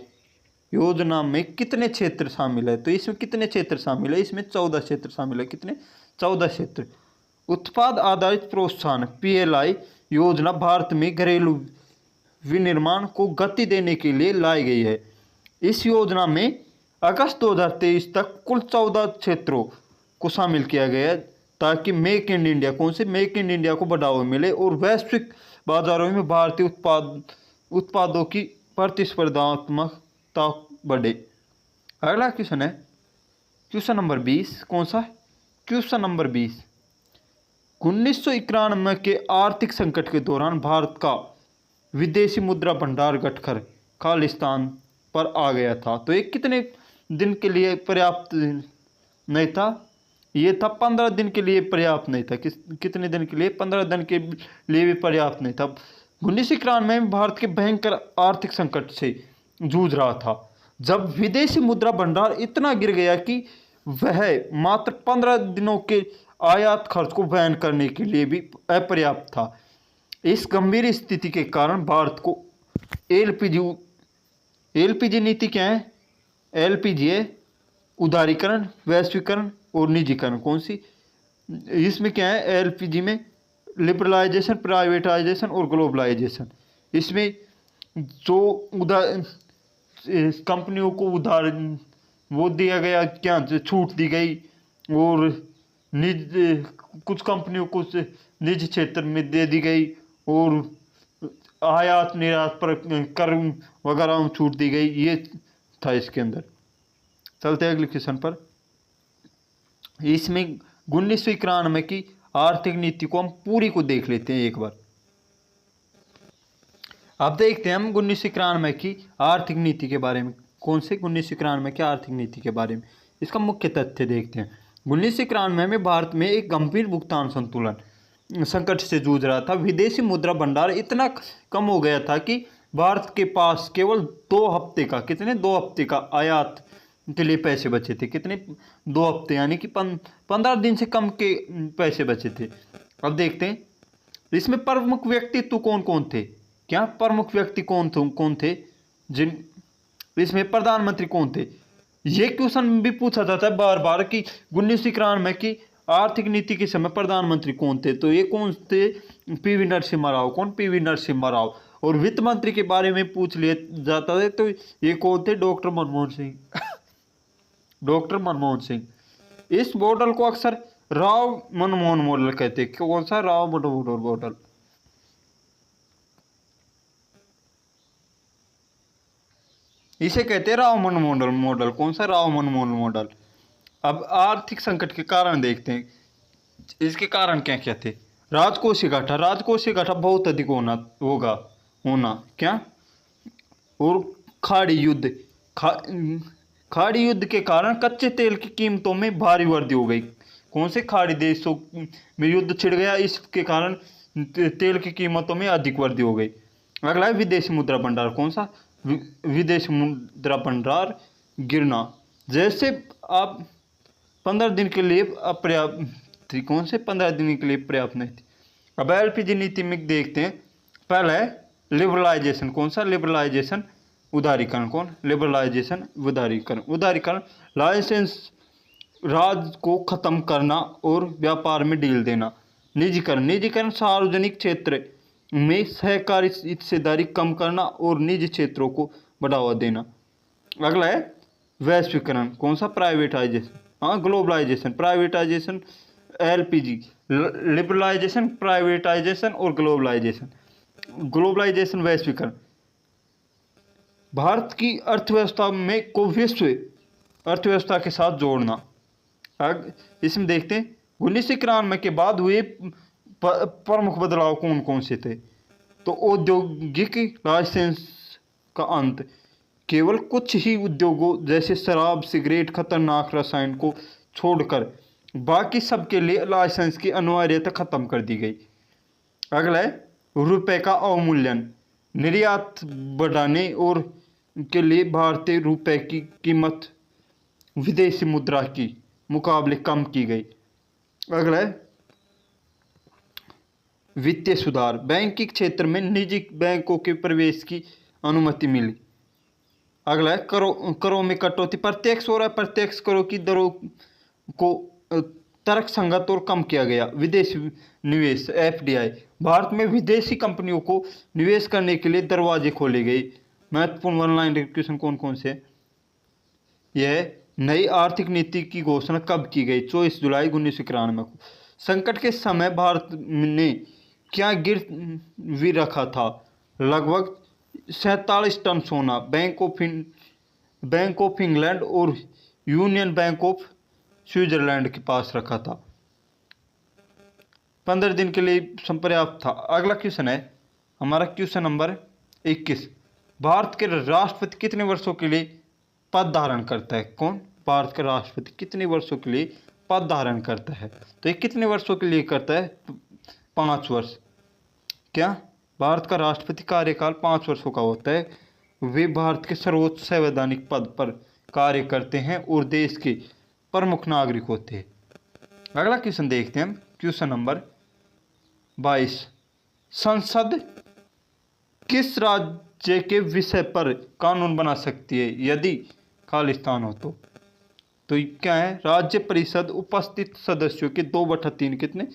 योजना में कितने क्षेत्र शामिल है? तो इसमें कितने क्षेत्र शामिल है? इसमें 14 क्षेत्र शामिल है। कितने? 14 क्षेत्र। उत्पाद आधारित प्रोत्साहन PLI योजना भारत में घरेलू विनिर्माण को गति देने के लिए लाई गई है। इस योजना में अगस्त 2023 तक कुल 14 क्षेत्रों को शामिल किया गया है ताकि मेक इन इंडिया कौन से? मेक इन इंडिया को बढ़ावा मिले और वैश्विक बाजारों में भारतीय उत्पादों की प्रतिस्पर्धात्मकता बढ़े। अगला क्वेश्चन है क्वेश्चन नंबर 20। कौन सा? Question number 20। 1991 के आर्थिक संकट के दौरान भारत का विदेशी मुद्रा भंडार घटकर खालिस्तान पर आ गया था। तो ये कितने दिन के लिए पर्याप्त नहीं था? ये था 15 दिन के लिए पर्याप्त नहीं था। कितने दिन के लिए? 15 दिन के लिए भी पर्याप्त नहीं था। 1991 में भारत के भयंकर आर्थिक संकट से जूझ रहा था जब विदेशी मुद्रा भंडार इतना गिर गया कि वह मात्र 15 दिनों के आयात खर्च को वहन करने के लिए भी अपर्याप्त था। इस गंभीर स्थिति के कारण भारत को एलपीजी नीति क्या है? एलपीजी है उदारीकरण, वैश्वीकरण और निजीकरण। कौन सी? इसमें क्या है? एलपीजी में लिबरलाइजेशन, प्राइवेटाइजेशन और ग्लोबलाइजेशन। इसमें जो कंपनियों को उधार वो दिया गया, क्या छूट दी गई, और कुछ कंपनियों को निजी क्षेत्र में दे दी गई, और आयात निर्यात पर कर वगैरह छूट दी गई। ये था इसके अंदर। चलते हैं अगले क्वेश्चन पर। इसमें 1991 की आर्थिक नीति को हम पूरी को देख लेते हैं एक बार। अब देखते हैं हम 1991 की आर्थिक नीति के बारे में। कौन से? 1991 की आर्थिक नीति के बारे में। इसका मुख्य तथ्य देखते हैं। 1991 में भारत में एक गंभीर भुगतान संतुलन संकट से जूझ रहा था। विदेशी मुद्रा भंडार इतना कम हो गया था कि भारत के पास केवल 2 हफ्ते का, कितने? 2 हफ्ते का आयात के लिए पैसे बचे थे। कितने? 2 हफ्ते, यानी कि 15 दिन से कम के पैसे बचे थे। अब देखते हैं इसमें प्रमुख व्यक्तित्व कौन कौन थे। क्या प्रमुख व्यक्ति कौन थे? जिन इसमें प्रधानमंत्री कौन थे? ये क्वेश्चन भी पूछा जाता है बार बार कि 1991 की आर्थिक नीति के समय प्रधानमंत्री कौन थे? तो ये कौन थे? PV नरसिम्हा राव। कौन? PV नरसिम्हा राव। और वित्त मंत्री के बारे में पूछ लिया जाता है तो ये कौन थे? डॉक्टर मनमोहन सिंह। डॉक्टर मनमोहन सिंह। इस मॉडल को अक्सर राव मनमोहन मॉडल कहते हैं। कौन सा? राव मनमोहन मॉडल। इसे कहते हैं राव मनमोहन मॉडल। कौन सा? राव मनमोहन मॉडल। अब आर्थिक संकट के कारण देखते हैं, इसके कारण क्या क्या थे। राजकोषीय घाटा, राजकोषीय घाटा बहुत अधिक होना क्या, और खाड़ी युद्ध, खाड़ी युद्ध के कारण कच्चे तेल की कीमतों में भारी वृद्धि हो गई। कौन से खाड़ी देशों में युद्ध छिड़ गया, इसके कारण तेल की कीमतों में अधिक वृद्धि हो गई। अगला है विदेशी मुद्रा भंडार। कौन सा, विदेशी मुद्रा भंडार गिरना। जैसे आप 15 दिन के लिए अपर्याप्त थी, कौन से 15 दिन के लिए पर्याप्त नहीं थी। अब एलपीजी नीति में देखते हैं, पहला है लिबरलाइजेशन। कौन सा, लिबरलाइजेशन उदारीकरण। कौन, लिबरलाइजेशन उदारीकरण। उदारीकरण लाइसेंस राज को खत्म करना और व्यापार में ढील देना। निजीकरण, निजीकरण सार्वजनिक क्षेत्र में सहकारी हिस्सेदारी कम करना और निजी क्षेत्रों को बढ़ावा देना। अगला है वैश्वीकरण। कौन सा, प्राइवेटाइजेशन। हाँ, globalisation, privatisation, LPG, liberalisation, privatisation और ग्लोबलाइजेशन। ग्लोबलाइजेशन, वैश्वीकरण, भारत की अर्थव्यवस्था में को विश्व अर्थव्यवस्था के साथ जोड़ना। इसमें देखते हैं 1991 के बाद हुए प्रमुख बदलाव कौन कौन से थे। तो औद्योगिक लाइसेंस का अंत, केवल कुछ ही उद्योगों जैसे शराब, सिगरेट, खतरनाक रसायन को छोड़कर बाकी सबके लिए लाइसेंस की अनिवार्यता खत्म कर दी गई। अगला है रुपए का अवमूल्यन, निर्यात बढ़ाने और के लिए भारतीय रुपए की कीमत विदेशी मुद्रा की मुकाबले कम की गई। अगला है वित्तीय सुधार, बैंकिंग क्षेत्र में निजी बैंकों के प्रवेश की अनुमति मिली। अगला है करों में कटौती, प्रत्यक्ष और अप्रत्यक्ष करों की दरों को तर्कसंगत और कम किया गया। विदेशी निवेश, एफडीआई, भारत में विदेशी कंपनियों को निवेश करने के लिए दरवाजे खोले गए। महत्वपूर्ण ऑनलाइन क्वेश्चन कौन कौन से। यह नई आर्थिक नीति की घोषणा कब की गई, 24 जुलाई 1991 को। संकट के समय भारत ने क्या गिरवी रखा था, लगभग 47 टन सोना। बैंक ऑफ इंग्लैंड और यूनियन बैंक ऑफ स्विट्जरलैंड के पास रखा था। 15 दिन के लिए पर्याप्त था। अगला क्वेश्चन है हमारा क्वेश्चन नंबर 21, भारत के राष्ट्रपति कितने वर्षों के लिए पद धारण करता है। कौन, भारत का राष्ट्रपति कितने वर्षों के लिए पद धारण करता है। तो ये कितने वर्षों के लिए करता है, 5 वर्ष। क्या, भारत का राष्ट्रपति कार्यकाल 5 वर्षों का होता है। वे भारत के सर्वोच्च संवैधानिक पद पर कार्य करते हैं और देश के प्रमुख नागरिक होते हैं। अगला क्वेश्चन देखते हैं, क्वेश्चन नंबर 22, संसद किस राज्य के विषय पर कानून बना सकती है यदि खालिस्तान हो तो क्या है, राज्य परिषद उपस्थित सदस्यों के 2/3 कितने,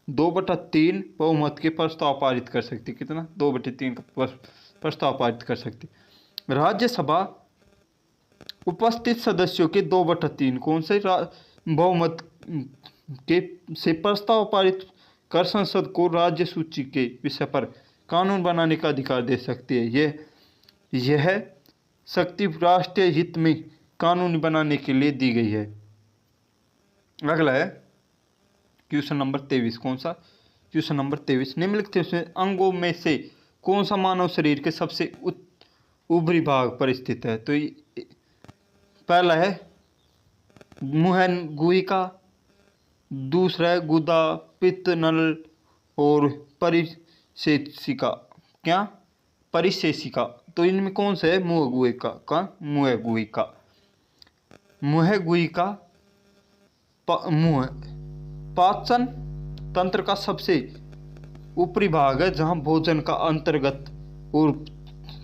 2/3 बहुमत के प्रस्ताव पारित कर सकती। कितना, 2/3 का प्रस्ताव पारित कर सकती। राज्यसभा उपस्थित सदस्यों के 2/3 कौन से बहुमत के से प्रस्ताव पारित कर संसद को राज्य सूची के विषय पर कानून बनाने का अधिकार दे सकती है। यह शक्ति राष्ट्रीय हित में कानून बनाने के लिए दी गई है। अगला है क्वेश्चन नंबर 23, कौन सा, क्वेश्चन नंबर 23, निम्नलिखित अंगों में से कौन सा मानव शरीर के सबसे ऊपरी भाग पर स्थित है। तो पहला है मुंह गुहिका, दूसरा है गुदा, पित्त नल और परिशेषिका। क्या, परिशेषिका। तो इनमें कौन सा है, मुंह गुहिका का, मुंह गुहिका। मुंह गुहिका मुंह पाचन तंत्र का सबसे ऊपरी भाग है, जहां भोजन का अंतर्गत और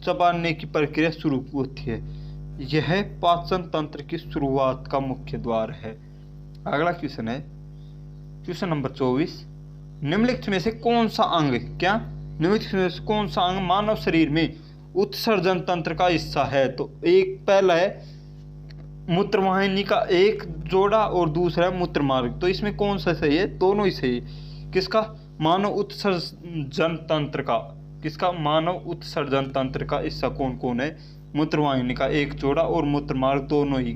चबाने की प्रक्रिया शुरू होती है। यह पाचन तंत्र की शुरुआत का मुख्य द्वार है। अगला क्वेश्चन है क्वेश्चन नंबर 24, निम्नलिखित में से कौन सा अंग, क्या, निम्नलिखित में से कौन सा अंग मानव शरीर में उत्सर्जन तंत्र का हिस्सा है। तो एक पहला है मूत्रवाहिनी का एक जोड़ा और दूसरा है मूत्रमार्ग। तो इसमें कौन सा सही है, दोनों ही सही है। किसका, मानव उत्सर्जन तंत्र का, किसका, मानव उत्सर्जन तंत्र का हिस्सा कौन कौन है, मूत्रवाहिनी का एक जोड़ा और मूत्रमार्ग, दोनों ही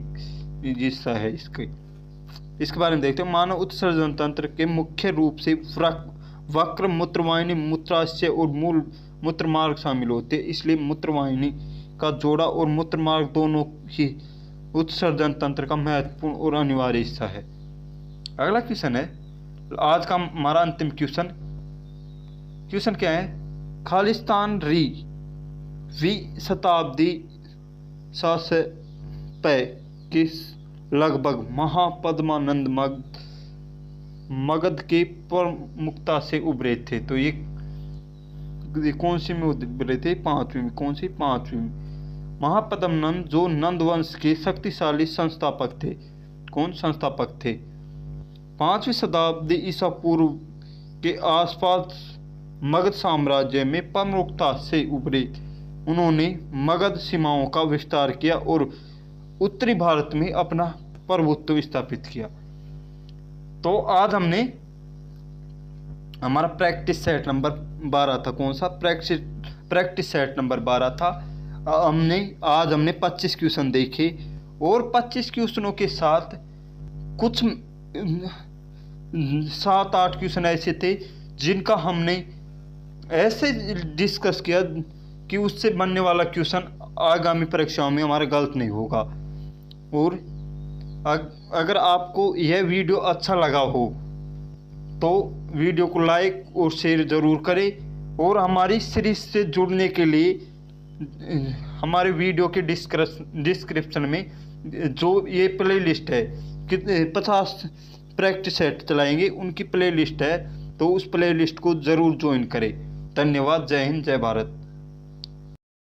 हिस्सा है इसके। इसके बारे में देखते हैं। मानव उत्सर्जन तंत्र के मुख्य रूप से वक्र, मूत्रवाहिनी, मूत्राशय और मूल मूत्रमार्ग शामिल होते हैं। इसलिए मूत्रवाहिनी का जोड़ा और मूत्रमार्ग दोनों ही उत्सर्जन तंत्र का महत्वपूर्ण और अनिवार्य हिस्सा है। अगला क्वेश्चन है आज का हमारा अंतिम क्वेश्चन क्या है? खालिस्तान वी शताब्दी से के लगभग महापद्मानंद मगध के प्रमुखता से उभरे थे। तो ये कौन सी में उभरे थे? पांचवी में। कौन सी? पांचवी में। महापद्मानंद जो नंद वंश के शक्तिशाली संस्थापक थे। कौन संस्थापक थे? 5वीं शताब्दी ईसा पूर्व के आसपास मगध साम्राज्य में प्रमुखता से उभरे। उन्होंने मगध सीमाओं का विस्तार किया और उत्तरी भारत में अपना प्रभुत्व स्थापित किया। तो आज हमने हमारा प्रैक्टिस सेट नंबर 12 था। कौन सा? प्रैक्टिस सेट नंबर 12 था। आज हमने 25 क्वेश्चन देखे और 25 क्वेश्चनों के साथ कुछ 7-8 क्वेश्चन ऐसे थे जिनका हमने ऐसे डिस्कस किया कि उससे बनने वाला क्वेश्चन आगामी परीक्षाओं में हमारा गलत नहीं होगा। और अगर आपको यह वीडियो अच्छा लगा हो तो वीडियो को लाइक और शेयर ज़रूर करें और हमारी सीरीज से जुड़ने के लिए हमारे वीडियो के डिस्क्रिप्शन में जो ये प्ले लिस्ट है कि 50 प्रैक्टिस सेट चलाएंगे उनकी प्ले लिस्ट है, तो उस प्ले लिस्ट को ज़रूर ज्वाइन करें। धन्यवाद। जय हिंद, जय भारत।